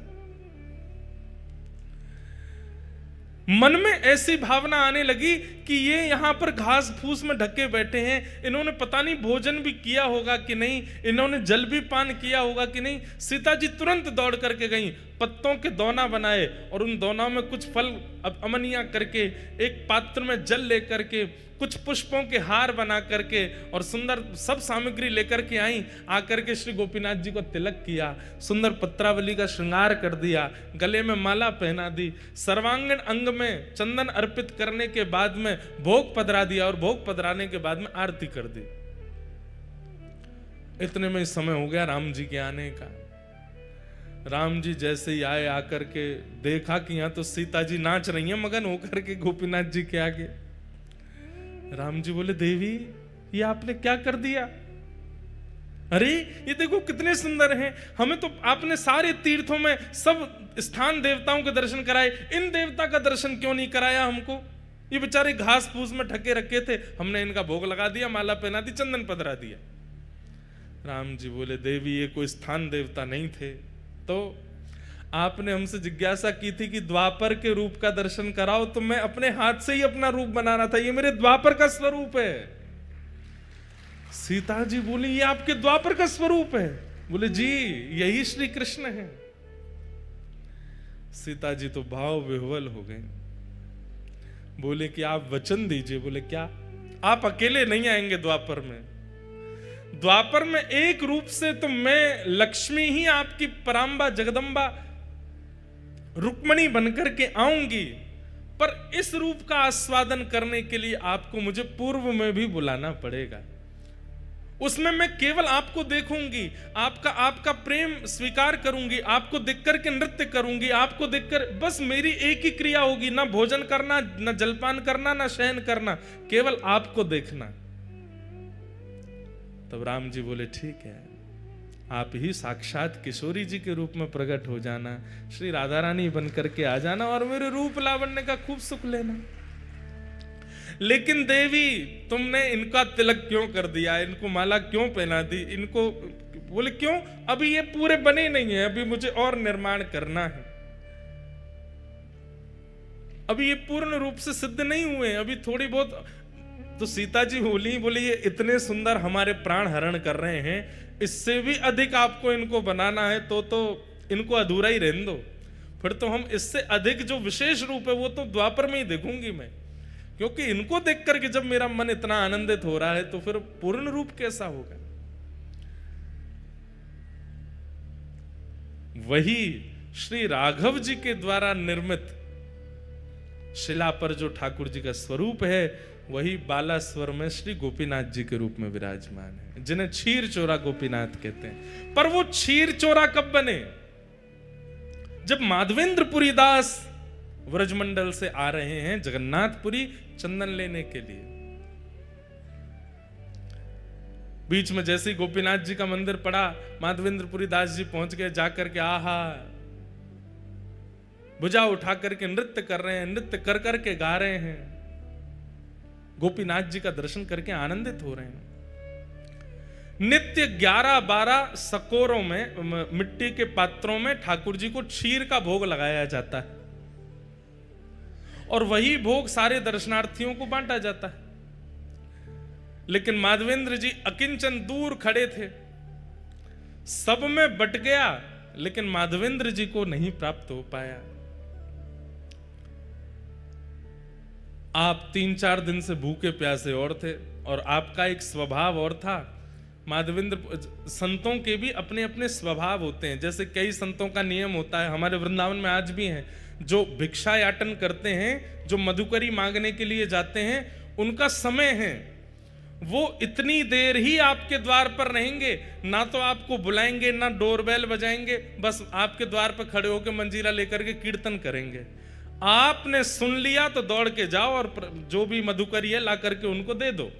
मन में ऐसी भावना आने लगी कि ये यहाँ पर घास फूस में ढके बैठे हैं, इन्होंने पता नहीं भोजन भी किया होगा कि नहीं, इन्होंने जल भी पान किया होगा कि नहीं। सीता जी तुरंत दौड़ करके गई, पत्तों के दोना बनाए और उन दोनों में कुछ फल अमनिया करके, एक पात्र में जल लेकर के, कुछ पुष्पों के हार बना करके और सुंदर सब सामग्री लेकर के आई। आकर के श्री गोपीनाथ जी को तिलक किया, सुंदर पत्रावली का श्रृंगार कर दिया, गले में माला पहना दी, सर्वांगीण अंग में चंदन अर्पित करने के बाद में भोग पधरा दिया और भोग पधराने के बाद में आरती कर दी। इतने में समय हो गया राम जी के आने का। राम जी जैसे ही आए, आकर के देखा कि यहाँ तो सीता जी नाच रही हैं मगन होकर के गोपीनाथ जी के आगे। राम जी बोले, देवी ये आपने क्या कर दिया? अरे ये देखो कितने सुंदर हैं, हमें तो आपने सारे तीर्थों में सब स्थान देवताओं के दर्शन कराए, इन देवता का दर्शन क्यों नहीं कराया हमको? ये बेचारे घास फूस में ढके रखे थे, हमने इनका भोग लगा दिया, माला पहना दी, चंदन पधरा दिया। राम जी बोले, देवी ये कोई स्थान देवता नहीं थे। तो आपने हमसे जिज्ञासा की थी कि द्वापर के रूप का दर्शन कराओ, तो मैं अपने हाथ से ही अपना रूप बनाना था, ये मेरे द्वापर का स्वरूप है। सीता जी बोली, ये आपके द्वापर का स्वरूप है? बोले जी यही श्री कृष्ण है। सीता जी तो भाव विह्वल हो गए, बोले कि आप वचन दीजिए। बोले क्या? आप अकेले नहीं आएंगे द्वापर में, द्वापर में एक रूप से तो मैं लक्ष्मी ही आपकी परांबा जगदम्बा रुक्मणी बनकर के आऊंगी, पर इस रूप का आस्वादन करने के लिए आपको मुझे पूर्व में भी बुलाना पड़ेगा। उसमें मैं केवल आपको देखूंगी, आपका प्रेम स्वीकार करूंगी, आपको देखकर के नृत्य करूंगी, आपको देखकर बस मेरी एक ही क्रिया होगी, ना भोजन करना, ना जलपान करना, ना शयन करना, केवल आपको देखना। तब राम जी बोले, ठीक है, आप ही साक्षात किशोरी जी के रूप में प्रकट हो जाना, श्री राधा रानी बनकर के आ जाना और मेरे रूप लावण्य का खूब सुख लेना। लेकिन देवी तुमने इनका तिलक क्यों कर दिया, इनको माला क्यों पहना दी, इनको? बोले क्यों? अभी ये पूरे बने नहीं है, अभी मुझे और निर्माण करना है, अभी ये पूर्ण रूप से सिद्ध नहीं हुए, अभी थोड़ी बहुत। तो सीता जी बोली ये इतने सुंदर हमारे प्राण हरण कर रहे हैं, इससे भी अधिक आपको इनको बनाना है तो इनको अधूरा ही रहने दो, फिर तो हम इससे अधिक जो विशेष रूप है वो तो द्वापर में ही देखूंगी मैं, क्योंकि इनको देख करके जब मेरा मन इतना आनंदित हो रहा है तो फिर पूर्ण रूप कैसा होगा। वही श्री राघव जी के द्वारा निर्मित शिला पर जो ठाकुर जी का स्वरूप है, वही बालास्वर में श्री गोपीनाथ जी के रूप में विराजमान है, जिन्हें क्षीर चोरा गोपीनाथ कहते हैं। पर वो क्षीर चोरा कब बने? जब माधवेंद्रपुरी दास व्रजमंडल से आ रहे हैं जगन्नाथपुरी चंदन लेने के लिए। बीच में जैसे ही गोपीनाथ जी का मंदिर पड़ा, माधवेंद्रपुरी दास जी पहुंच गए, जाकर के आहा भुजा उठा करके नृत्य कर रहे हैं, नृत्य कर करके गा रहे हैं, गोपीनाथ जी का दर्शन करके आनंदित हो रहे हैं। नित्य 11-12 सकोरों में, मिट्टी के पात्रों में ठाकुर जी को क्षीर का भोग लगाया जाता है और वही भोग सारे दर्शनार्थियों को बांटा जाता है। लेकिन माधवेंद्र जी अकिंचन दूर खड़े थे, सब में बट गया, लेकिन माधवेंद्र जी को नहीं प्राप्त हो पाया। आप 3-4 दिन से भूखे प्यासे और थे और आपका एक स्वभाव और था। माधवेंद्र संतों के भी अपने अपने स्वभाव होते हैं, जैसे कई संतों का नियम होता है, हमारे वृंदावन में आज भी हैं, जो भिक्षा याटन करते हैं, जो मधुकरी मांगने के लिए जाते हैं, उनका समय है, वो इतनी देर ही आपके द्वार पर रहेंगे, ना तो आपको बुलाएंगे ना डोरबेल बजाएंगे, बस आपके द्वार पर खड़े होकर मंजीरा लेकर के कीर्तन करेंगे। आपने सुन लिया तो दौड़ के जाओ और जो भी मधुकरी है ला करके उनको दे दो।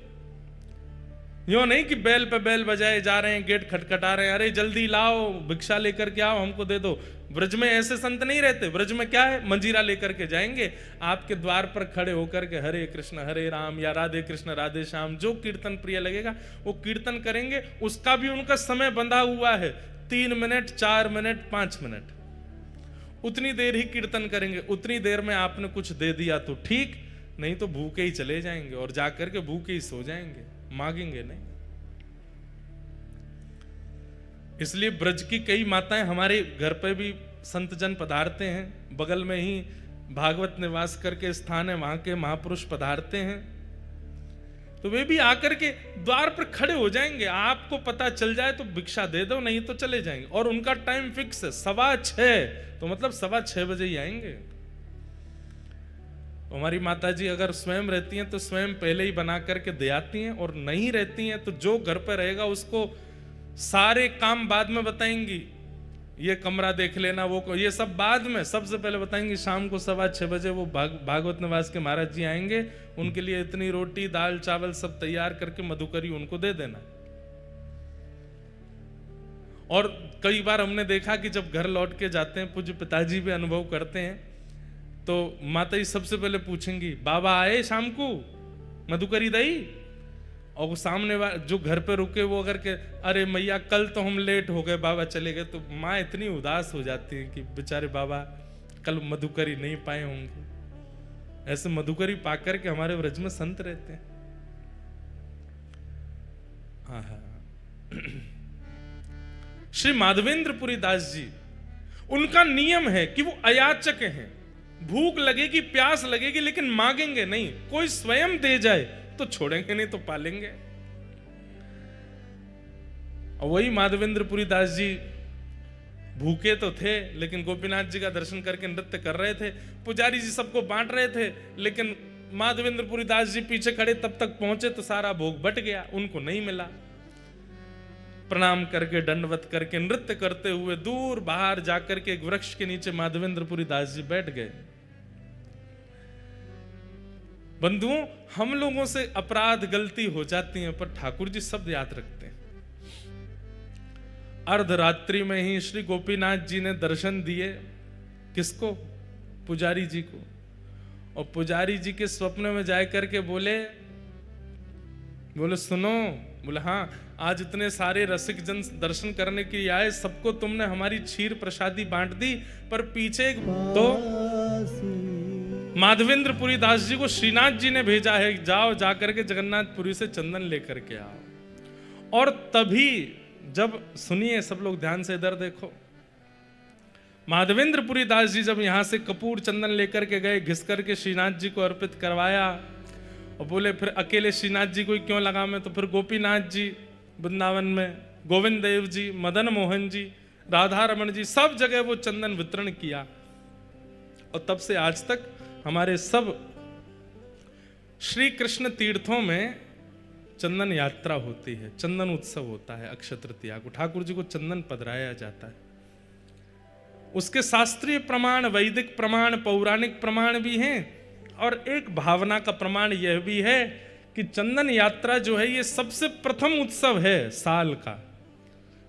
यो नहीं कि बैल पे बैल बजाए जा रहे हैं, गेट खटखटा रहे हैं, अरे जल्दी लाओ भिक्षा लेकर के आओ हमको दे दो। ब्रज में ऐसे संत नहीं रहते, ब्रज में क्या है, मंजीरा लेकर के जाएंगे, आपके द्वार पर खड़े होकर के हरे कृष्ण हरे राम या राधे कृष्ण राधे श्याम, जो कीर्तन प्रिय लगेगा वो कीर्तन करेंगे। उसका भी उनका समय बंधा हुआ है, 3 मिनट 4 मिनट 5 मिनट। उतनी देर ही कीर्तन करेंगे, उतनी देर में आपने कुछ दे दिया तो ठीक, नहीं तो भूखे ही चले जाएंगे और जाकर के भूखे ही सो जाएंगे, मांगेंगे नहीं। इसलिए ब्रज की कई माताएं हमारे घर पे भी संत जन पधारते हैं, बगल में ही भागवत निवास करके स्थान है, वहां के महापुरुष पधारते हैं, तो वे भी आकर के द्वार पर खड़े हो जाएंगे। आपको पता चल जाए तो भिक्षा दे दो, नहीं तो चले जाएंगे। और उनका टाइम फिक्स है 6:15, तो मतलब 6:15 बजे ही आएंगे। हमारी माताजी अगर स्वयं रहती हैं तो स्वयं पहले ही बना करके दे आती हैं, और नहीं रहती हैं तो जो घर पर रहेगा उसको सारे काम बाद में बताएंगी, ये कमरा देख लेना, वो ये सब बाद में, सबसे पहले बताएंगे शाम को 6:15 बजे वो भागवत निवास के महाराज जी आएंगे, उनके लिए इतनी रोटी दाल चावल सब तैयार करके मधुकरी उनको दे देना। और कई बार हमने देखा कि जब घर लौट के जाते हैं, पूज्य पिताजी भी अनुभव करते हैं, तो माता जी सबसे पहले पूछेंगी बाबा आए शाम को, मधुकरी दई? और वो सामने जो घर पे रुके वो अगर के अरे मैया कल तो हम लेट हो गए, बाबा चले गए, तो माँ इतनी उदास हो जाती है कि बेचारे बाबा कल मधुकरी नहीं पाए होंगे। ऐसे मधुकरी पाकर के हमारे व्रज में संत रहते हैं। श्री माधवेंद्रपुरी दास जी, उनका नियम है कि वो अयाचक हैं, भूख लगेगी प्यास लगेगी लेकिन मांगेंगे नहीं, कोई स्वयं दे जाए तो छोड़ेंगे नहीं तो पालेंगे। और वही माधवेंद्रपुरी दास जी भूखे तो थे लेकिन गोपीनाथ जी का दर्शन करके नृत्य कर रहे थे, पुजारी जी सबको बांट रहे थे, लेकिन माधवेंद्रपुरी दास जी पीछे खड़े तब तक पहुंचे तो सारा भोग बट गया, उनको नहीं मिला। प्रणाम करके दंडवत करके नृत्य करते हुए दूर बाहर जाकर के एक वृक्ष के नीचे माधवेंद्रपुरी दास जी बैठ गए। बंधुओं, हम लोगों से अपराध गलती हो जाती है, पर ठाकुर जी सब याद रखते हैं। अर्धरात्रि में ही श्री गोपीनाथ जी ने दर्शन दिए, किसको? पुजारी जी को। और पुजारी जी के स्वप्न में जाकर के बोले सुनो, बोले हाँ, आज इतने सारे रसिक जन दर्शन करने के लिए आए, सबको तुमने हमारी क्षीर प्रसादी बांट दी, पर पीछे तो माधवेंद्रपुरी दास जी को श्रीनाथ जी ने भेजा है, जाओ जाकर के जगन्नाथपुरी से चंदन लेकर के आओ। और तभी जब, सुनिए सब लोग ध्यान से, इधर देखो, माधवेंद्रपुरी दास जी जब यहां से कपूर चंदन लेकर के गए, घिस करके श्रीनाथ जी को अर्पित करवाया, और बोले फिर अकेले श्रीनाथ जी को क्यों लगा मैं, तो फिर गोपीनाथ जी वृंदावन में, गोविंद देव जी, मदन मोहन जी, राधा रमन जी, सब जगह वो चंदन वितरण किया। और तब से आज तक हमारे सब श्री कृष्ण तीर्थों में चंदन यात्रा होती है, चंदन उत्सव होता है। अक्षय तृतीया को ठाकुर जी को चंदन पधराया जाता है। उसके शास्त्रीय प्रमाण, वैदिक प्रमाण, पौराणिक प्रमाण भी हैं, और एक भावना का प्रमाण यह भी है कि चंदन यात्रा जो है ये सबसे प्रथम उत्सव है साल का।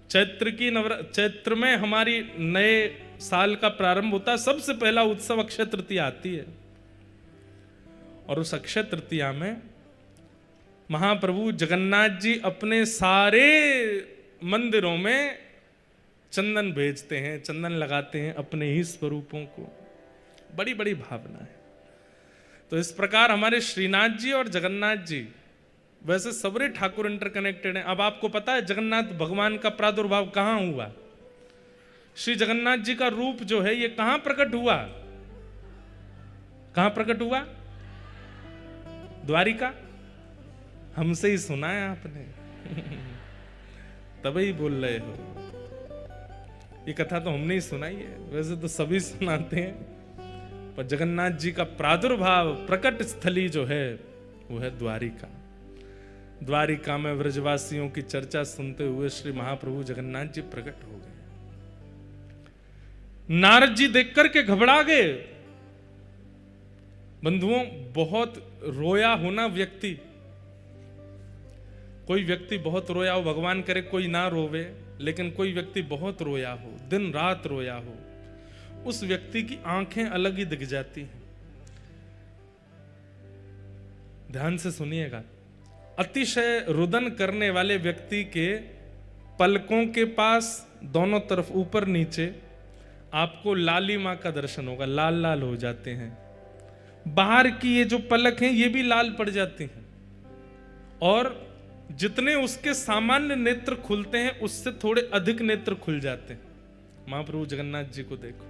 चैत्र में हमारी नए साल का प्रारंभ होता है, सबसे पहला उत्सव अक्षय तृतीया आती है। और उस अक्षय तृतीया में महाप्रभु जगन्नाथ जी अपने सारे मंदिरों में चंदन भेजते हैं, चंदन लगाते हैं अपने ही स्वरूपों को। बड़ी बड़ी भावना है। तो इस प्रकार हमारे श्रीनाथ जी और जगन्नाथ जी, वैसे सबरे ठाकुर इंटरकनेक्टेड हैं। अब आपको पता है जगन्नाथ भगवान का प्रादुर्भाव कहां हुआ? श्री जगन्नाथ जी का रूप जो है ये कहां प्रकट हुआ? कहां प्रकट हुआ? द्वारिका। हमसे ही सुना है आपने तभी बोल रहे हो। ये कथा तो हमने ही सुनाई है, वैसे तो सभी सुनाते हैं, पर जगन्नाथ जी का प्रादुर्भाव प्रकट स्थली जो है वो है द्वारिका। द्वारिका में व्रजवासियों की चर्चा सुनते हुए श्री महाप्रभु जगन्नाथ जी प्रकट हो गए। नारद जी देख करके घबरा गए। बंधुओं, बहुत रोया होना व्यक्ति, कोई व्यक्ति बहुत रोया हो, भगवान करे कोई ना रोवे, लेकिन कोई व्यक्ति बहुत रोया हो, दिन रात रोया हो, उस व्यक्ति की आंखें अलग ही दिख जाती हैं। ध्यान से सुनिएगा। अतिशय रुदन करने वाले व्यक्ति के पलकों के पास दोनों तरफ ऊपर नीचे आपको लाली माँ का दर्शन होगा, लाल लाल हो जाते हैं। बाहर की ये जो पलक हैं ये भी लाल पड़ जाती हैं, और जितने उसके सामान्य नेत्र खुलते हैं उससे थोड़े अधिक नेत्र खुल जाते हैं। महाप्रभु जगन्नाथ जी को देखो,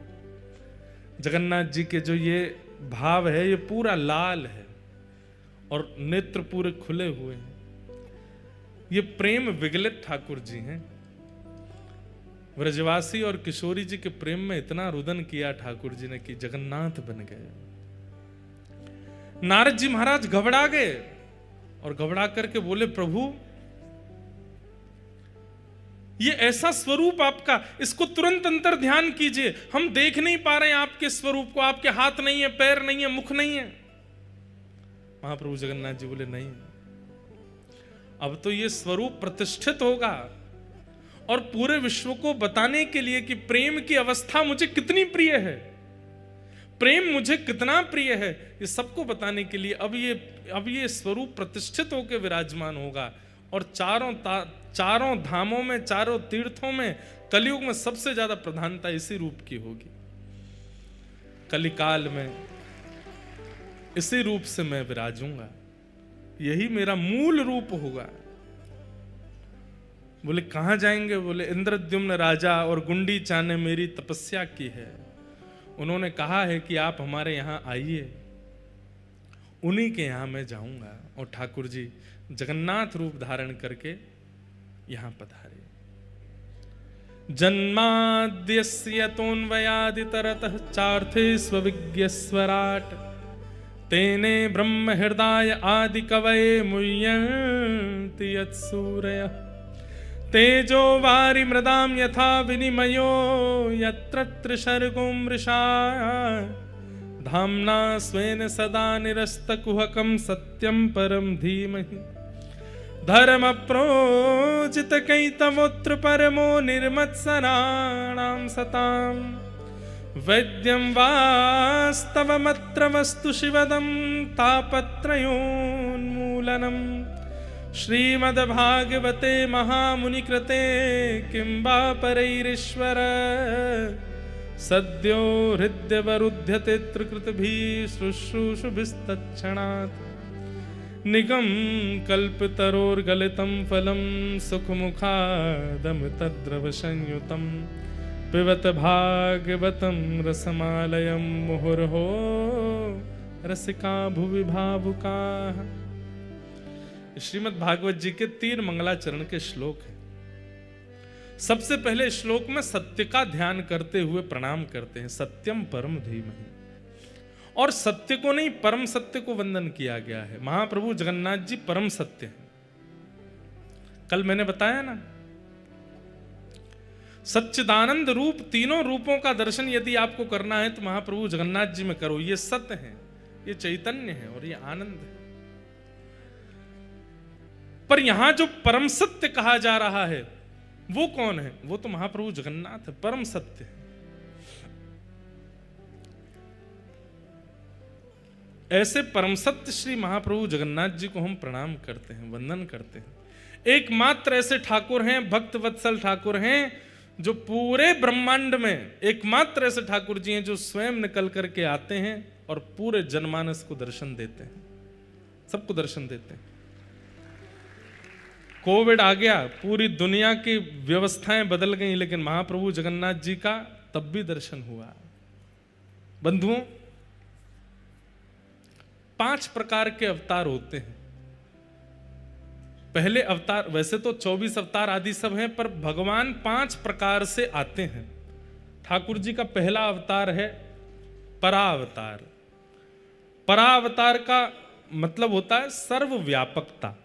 जगन्नाथ जी के जो ये भाव है ये पूरा लाल है और नेत्र पूरे खुले हुए हैं। ये प्रेम विगलित ठाकुर जी हैं। व्रजवासी और किशोरी जी के प्रेम में इतना रुदन किया ठाकुर जी ने कि जगन्नाथ बन गए। नारद जी महाराज घबरा गए और घबरा करके बोले, प्रभु ये ऐसा स्वरूप आपका, इसको तुरंत अंतर ध्यान कीजिए, हम देख नहीं पा रहे हैं आपके स्वरूप को, आपके हाथ नहीं है, पैर नहीं है, मुख नहीं है। महाप्रभु जगन्नाथ जी बोले, नहीं, अब तो ये स्वरूप प्रतिष्ठित होगा और पूरे विश्व को बताने के लिए कि प्रेम की अवस्था मुझे कितनी प्रिय है, प्रेम मुझे कितना प्रिय है, ये सबको बताने के लिए अब ये स्वरूप प्रतिष्ठित होकर विराजमान होगा। और चारों धामों में, चारों तीर्थों में, कलयुग में सबसे ज्यादा प्रधानता इसी रूप की होगी। कलिकाल में इसी रूप से मैं विराजूंगा, यही मेरा मूल रूप होगा। बोले कहां जाएंगे? बोले इंद्रद्युम्न राजा और गुंडीचा ने मेरी तपस्या की है, उन्होंने कहा है कि आप हमारे यहां आइए, उन्हीं के यहां मैं जाऊंगा। और ठाकुर जी जगन्नाथ रूप धारण करके यहां पधारे। जन्माद्यस्य तोन्वयादितरतः चार्थे स्वविज्ञस्वराट तेने ब्रह्म हृदय आदि कवये मुह्यन्ति यत्सूरयः तेजो वारि मृदाम यथा विनिमयो यत्र त्रिशर्गो मृषा धाम्ना स्वेन सदा निरस्तकुहकं सत्यं परं धीमहि धर्म प्रोजित कैतवोत्र परमो निर्मत्सराणां सतां वैद्यं वास्तवमत्र वस्तु शिवदं तापत्रयोन्मूलनम् श्रीमद्भागवते महामुनिकृते किं वा परैरीश्वर सद्यो हृद्यवरुध्यते त्रिकृतभिः शुश्रूषुभिस्तत्क्षणात् निगम कल्पतरोर्गलितं फलं सुखमुखादं तद्रव संयुतं पिबत भागवतं रसमालयं मुहुर्हो रसिका भुवि भावुकाः। श्रीमद् भागवत जी के 3 मंगलाचरण के श्लोक हैं। सबसे पहले श्लोक में सत्य का ध्यान करते हुए प्रणाम करते हैं, सत्यम परम धीमहि। और सत्य को नहीं, परम सत्य को वंदन किया गया है। महाप्रभु जगन्नाथ जी परम सत्य हैं। कल मैंने बताया ना, सच्चिदानंद रूप, तीनों रूपों का दर्शन यदि आपको करना है तो महाप्रभु जगन्नाथ जी में करो। ये सत्य है, ये चैतन्य है और ये आनंद है। पर यहां जो परम सत्य कहा जा रहा है वो कौन है? वो तो महाप्रभु जगन्नाथ है, परम सत्य है। ऐसे परम सत्य श्री महाप्रभु जगन्नाथ जी को हम प्रणाम करते हैं, वंदन करते हैं। एकमात्र ऐसे ठाकुर हैं, भक्त वत्सल ठाकुर हैं, जो पूरे ब्रह्मांड में एकमात्र ऐसे ठाकुर जी हैं जो स्वयं निकल करके आते हैं और पूरे जनमानस को दर्शन देते हैं, सबको दर्शन देते हैं। कोविड आ गया, पूरी दुनिया की व्यवस्थाएं बदल गई, लेकिन महाप्रभु जगन्नाथ जी का तब भी दर्शन हुआ। बंधुओं, 5 प्रकार के अवतार होते हैं। पहले अवतार, वैसे तो 24 अवतार आदि सब हैं, पर भगवान 5 प्रकार से आते हैं। ठाकुर जी का पहला अवतार है परावतार। परावतार का मतलब होता है सर्वव्यापकता।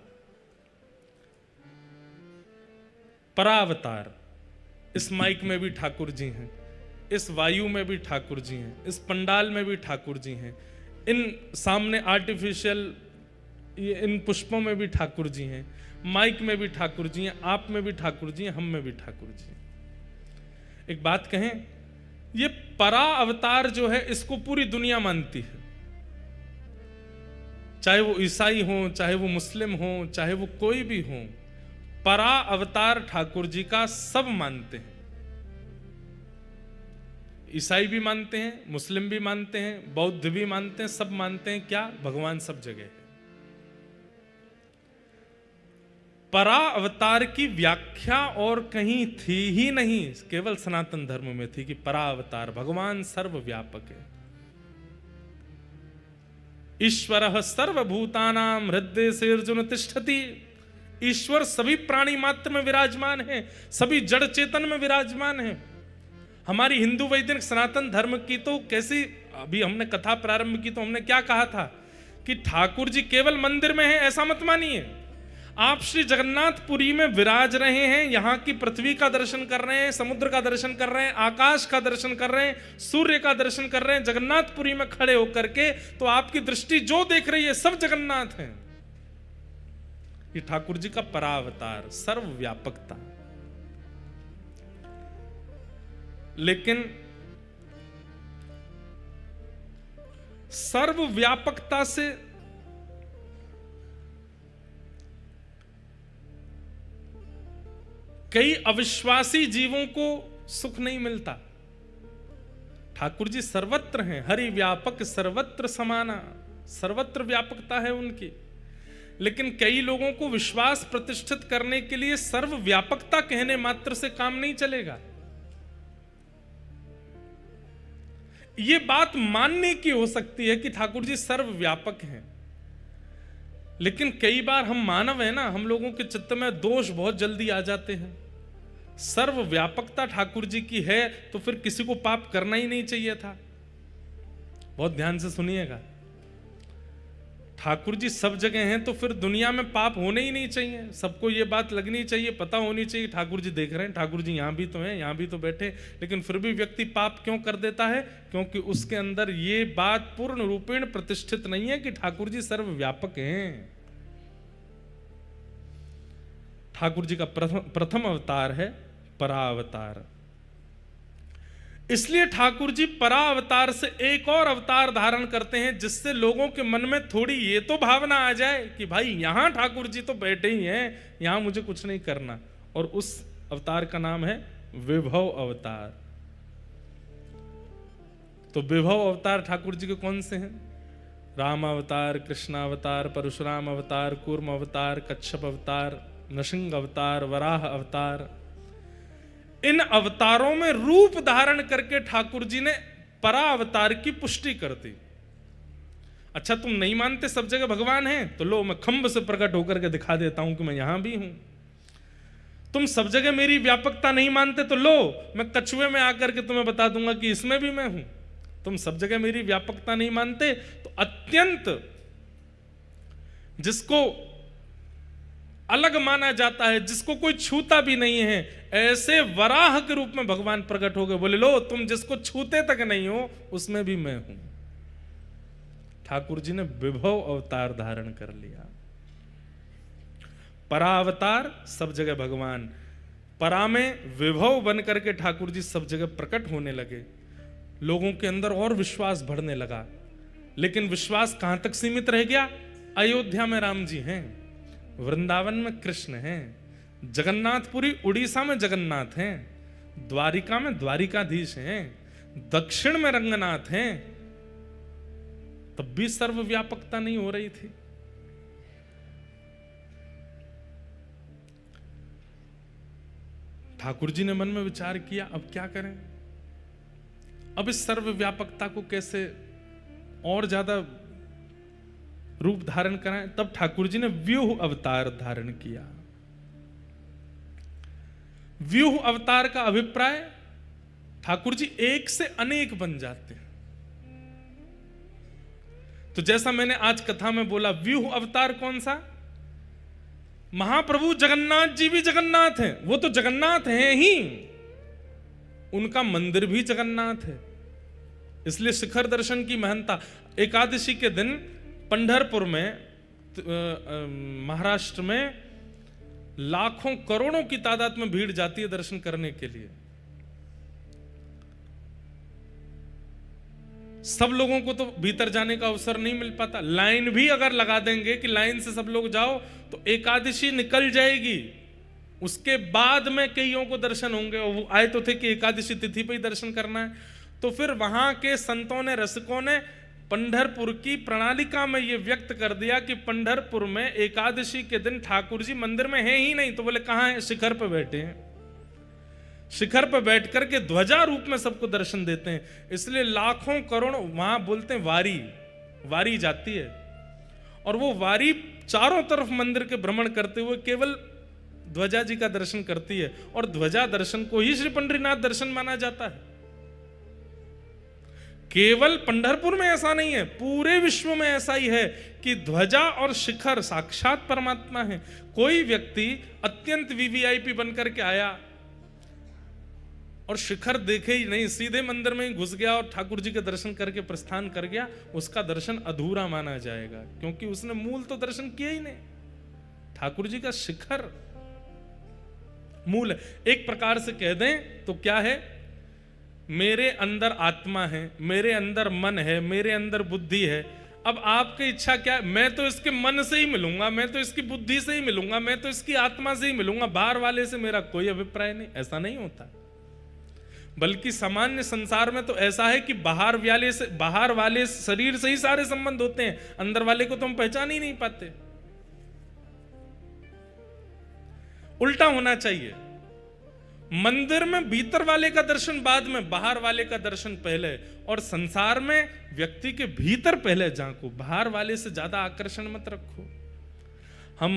परावतार, इस माइक में भी ठाकुर जी हैं, इस वायु में भी ठाकुर जी हैं, इस पंडाल में भी ठाकुर जी हैं, इन सामने आर्टिफिशियल इन पुष्पों में भी ठाकुर जी हैं, माइक में भी ठाकुर जी हैं, आप में भी ठाकुर जी हैं, हम में भी ठाकुर जी हैं। एक बात कहें, ये परा अवतार जो है इसको पूरी दुनिया मानती है, चाहे वो ईसाई हो, चाहे वो मुस्लिम हो, चाहे वो कोई भी हो। परा अवतार ठाकुर जी का सब मानते हैं। ईसाई भी मानते हैं, मुस्लिम भी मानते हैं, बौद्ध भी मानते हैं, सब मानते हैं क्या? भगवान सब जगह है। परा अवतार की व्याख्या और कहीं थी ही नहीं, केवल सनातन धर्म में थी कि परा अवतार भगवान सर्वव्यापक है। ईश्वरः सर्वभूतानां हृदय से अर्जुन तिष्ठति। ईश्वर सभी प्राणी मात्र में विराजमान है, सभी जड़ चेतन में विराजमान है। हमारी हिंदू वैदिक सनातन धर्म की तो कैसी, अभी हमने कथा प्रारंभ की तो हमने क्या कहा था कि ठाकुर जी केवल मंदिर में हैं, ऐसा मत मानिए। आप श्री जगन्नाथपुरी में विराज रहे हैं, यहाँ की पृथ्वी का दर्शन कर रहे हैं, समुद्र का दर्शन कर रहे हैं, आकाश का दर्शन कर रहे हैं, सूर्य का दर्शन कर रहे हैं जगन्नाथपुरी में खड़े होकर के, तो आपकी दृष्टि जो देख रही है सब जगन्नाथ हैं। ये ठाकुर जी का परावतार, सर्वव्यापकता। लेकिन सर्वव्यापकता से कई अविश्वासी जीवों को सुख नहीं मिलता। ठाकुर जी सर्वत्र हैं, हरि व्यापक सर्वत्र समाना, सर्वत्र व्यापकता है उनकी। लेकिन कई लोगों को विश्वास प्रतिष्ठित करने के लिए सर्वव्यापकता कहने मात्र से काम नहीं चलेगा। ये बात मानने की हो सकती है कि ठाकुर जी सर्वव्यापक हैं, लेकिन कई बार हम मानव है ना, हम लोगों के चित्त में दोष बहुत जल्दी आ जाते हैं। सर्वव्यापकता ठाकुर जी की है तो फिर किसी को पाप करना ही नहीं चाहिए था। बहुत ध्यान से सुनिएगा, ठाकुर जी सब जगह हैं तो फिर दुनिया में पाप होने ही नहीं चाहिए। सबको ये बात लगनी चाहिए, पता होनी चाहिए ठाकुर जी देख रहे हैं, ठाकुर जी यहां भी तो हैं, यहां भी तो बैठे, लेकिन फिर भी व्यक्ति पाप क्यों कर देता है? क्योंकि उसके अंदर ये बात पूर्ण रूपेण प्रतिष्ठित नहीं है कि ठाकुर जी सर्वव्यापक हैं। ठाकुर जी का प्रथम अवतार है परावतार। इसलिए ठाकुर जी परावतार से एक और अवतार धारण करते हैं, जिससे लोगों के मन में थोड़ी ये तो भावना आ जाए कि भाई यहां ठाकुर जी तो बैठे ही हैं, यहां मुझे कुछ नहीं करना। और उस अवतार का नाम है विभव अवतार। तो विभव अवतार ठाकुर जी के कौन से हैं? राम अवतार, कृष्ण अवतार, परशुराम अवतार, कूर्म अवतार, कच्छप अवतार, नृसिंह अवतार, वराह अवतार। इन अवतारों में रूप धारण करके ठाकुर जी ने परा अवतार की पुष्टि कर दी। अच्छा, तुम नहीं मानते सब जगह भगवान है, तो लो मैं खंभ से प्रकट होकर के दिखा देता हूं कि मैं यहां भी हूं। तुम सब जगह मेरी व्यापकता नहीं मानते, तो लो मैं कछुए में आकर के तुम्हें बता दूंगा कि इसमें भी मैं हूं। तुम सब जगह मेरी व्यापकता नहीं मानते, तो अत्यंत जिसको अलग माना जाता है, जिसको कोई छूता भी नहीं है, ऐसे वराह के रूप में भगवान प्रकट हो गए। बोले लो तुम जिसको छूते तक नहीं हो उसमें भी मैं हूं। ठाकुर जी ने विभव अवतार धारण कर लिया। परावतार सब जगह भगवान, परा में विभव बन करके ठाकुर जी सब जगह प्रकट होने लगे। लोगों के अंदर और विश्वास बढ़ने लगा। लेकिन विश्वास कहां तक सीमित रह गया? अयोध्या में राम जी हैं, वृंदावन में कृष्ण हैं, जगन्नाथपुरी उड़ीसा में जगन्नाथ हैं, द्वारिका में द्वारिकाधीश हैं, दक्षिण में रंगनाथ हैं, तब भी सर्वव्यापकता नहीं हो रही थी। ठाकुर जी ने मन में विचार किया, अब क्या करें? अब इस सर्वव्यापकता को कैसे और ज्यादा रूप धारण कराएं? तब ठाकुर जी ने व्यूह अवतार धारण किया। व्यूह अवतार का अभिप्राय, ठाकुर जी एक से अनेक बन जाते हैं। तो जैसा मैंने आज कथा में बोला, व्यूह अवतार कौन सा? महाप्रभु जगन्नाथ जी भी जगन्नाथ हैं, वो तो जगन्नाथ हैं ही, उनका मंदिर भी जगन्नाथ है। इसलिए शिखर दर्शन की महत्ता। एकादशी के दिन पंढरपुर में, महाराष्ट्र में लाखों करोड़ों की तादाद में भीड़ जाती है दर्शन करने के लिए। सब लोगों को तो भीतर जाने का अवसर नहीं मिल पाता। लाइन भी अगर लगा देंगे कि लाइन से सब लोग जाओ, तो एकादशी निकल जाएगी, उसके बाद में कईयों को दर्शन होंगे। और वो आए तो थे कि एकादशी तिथि पे ही दर्शन करना है, तो फिर वहां के संतों ने, रसिकों ने पंढरपुर की प्रणालिका में यह व्यक्त कर दिया कि पंढरपुर में एकादशी के दिन ठाकुर जी मंदिर में हैं ही नहीं। तो बोले कहां है? शिखर पर बैठे हैं। शिखर पर बैठ करके ध्वजा रूप में सबको दर्शन देते हैं। इसलिए लाखों करोड़ों, वहां बोलते हैं वारी जाती है, और वो वारी चारों तरफ मंदिर के भ्रमण करते हुए केवल ध्वजा जी का दर्शन करती है, और ध्वजा दर्शन को ही श्री पंढरीनाथ दर्शन माना जाता है। केवल पंढरपुर में ऐसा नहीं है, पूरे विश्व में ऐसा ही है कि ध्वजा और शिखर साक्षात परमात्मा है। कोई व्यक्ति अत्यंत वीवीआईपी बनकर के आया और शिखर देखे ही नहीं, सीधे मंदिर में ही घुस गया और ठाकुर जी के दर्शन करके प्रस्थान कर गया, उसका दर्शन अधूरा माना जाएगा, क्योंकि उसने मूल तो दर्शन किया ही नहीं। ठाकुर जी का शिखर मूल है। एक प्रकार से कह दें तो क्या है? मेरे अंदर आत्मा है, मेरे अंदर मन है, मेरे अंदर बुद्धि है। अब आपकी इच्छा क्या है? मैं तो इसके मन से ही मिलूंगा, मैं तो इसकी बुद्धि से ही मिलूंगा, मैं तो इसकी आत्मा से ही मिलूंगा, बाहर वाले से मेरा कोई अभिप्राय नहीं। ऐसा नहीं होता, बल्कि सामान्य संसार में तो ऐसा है कि बाहर वाले शरीर से ही सारे संबंध होते हैं, अंदर वाले को तो हम पहचान ही नहीं पाते। उल्टा होना चाहिए। मंदिर में भीतर वाले का दर्शन बाद में, बाहर वाले का दर्शन पहले। और संसार में व्यक्ति के भीतर पहले झांको, बाहर वाले से ज्यादा आकर्षण मत रखो। हम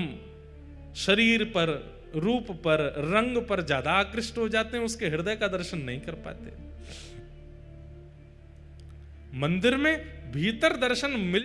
शरीर पर, रूप पर, रंग पर ज्यादा आकृष्ट हो जाते हैं, उसके हृदय का दर्शन नहीं कर पाते। मंदिर में भीतर दर्शन मिल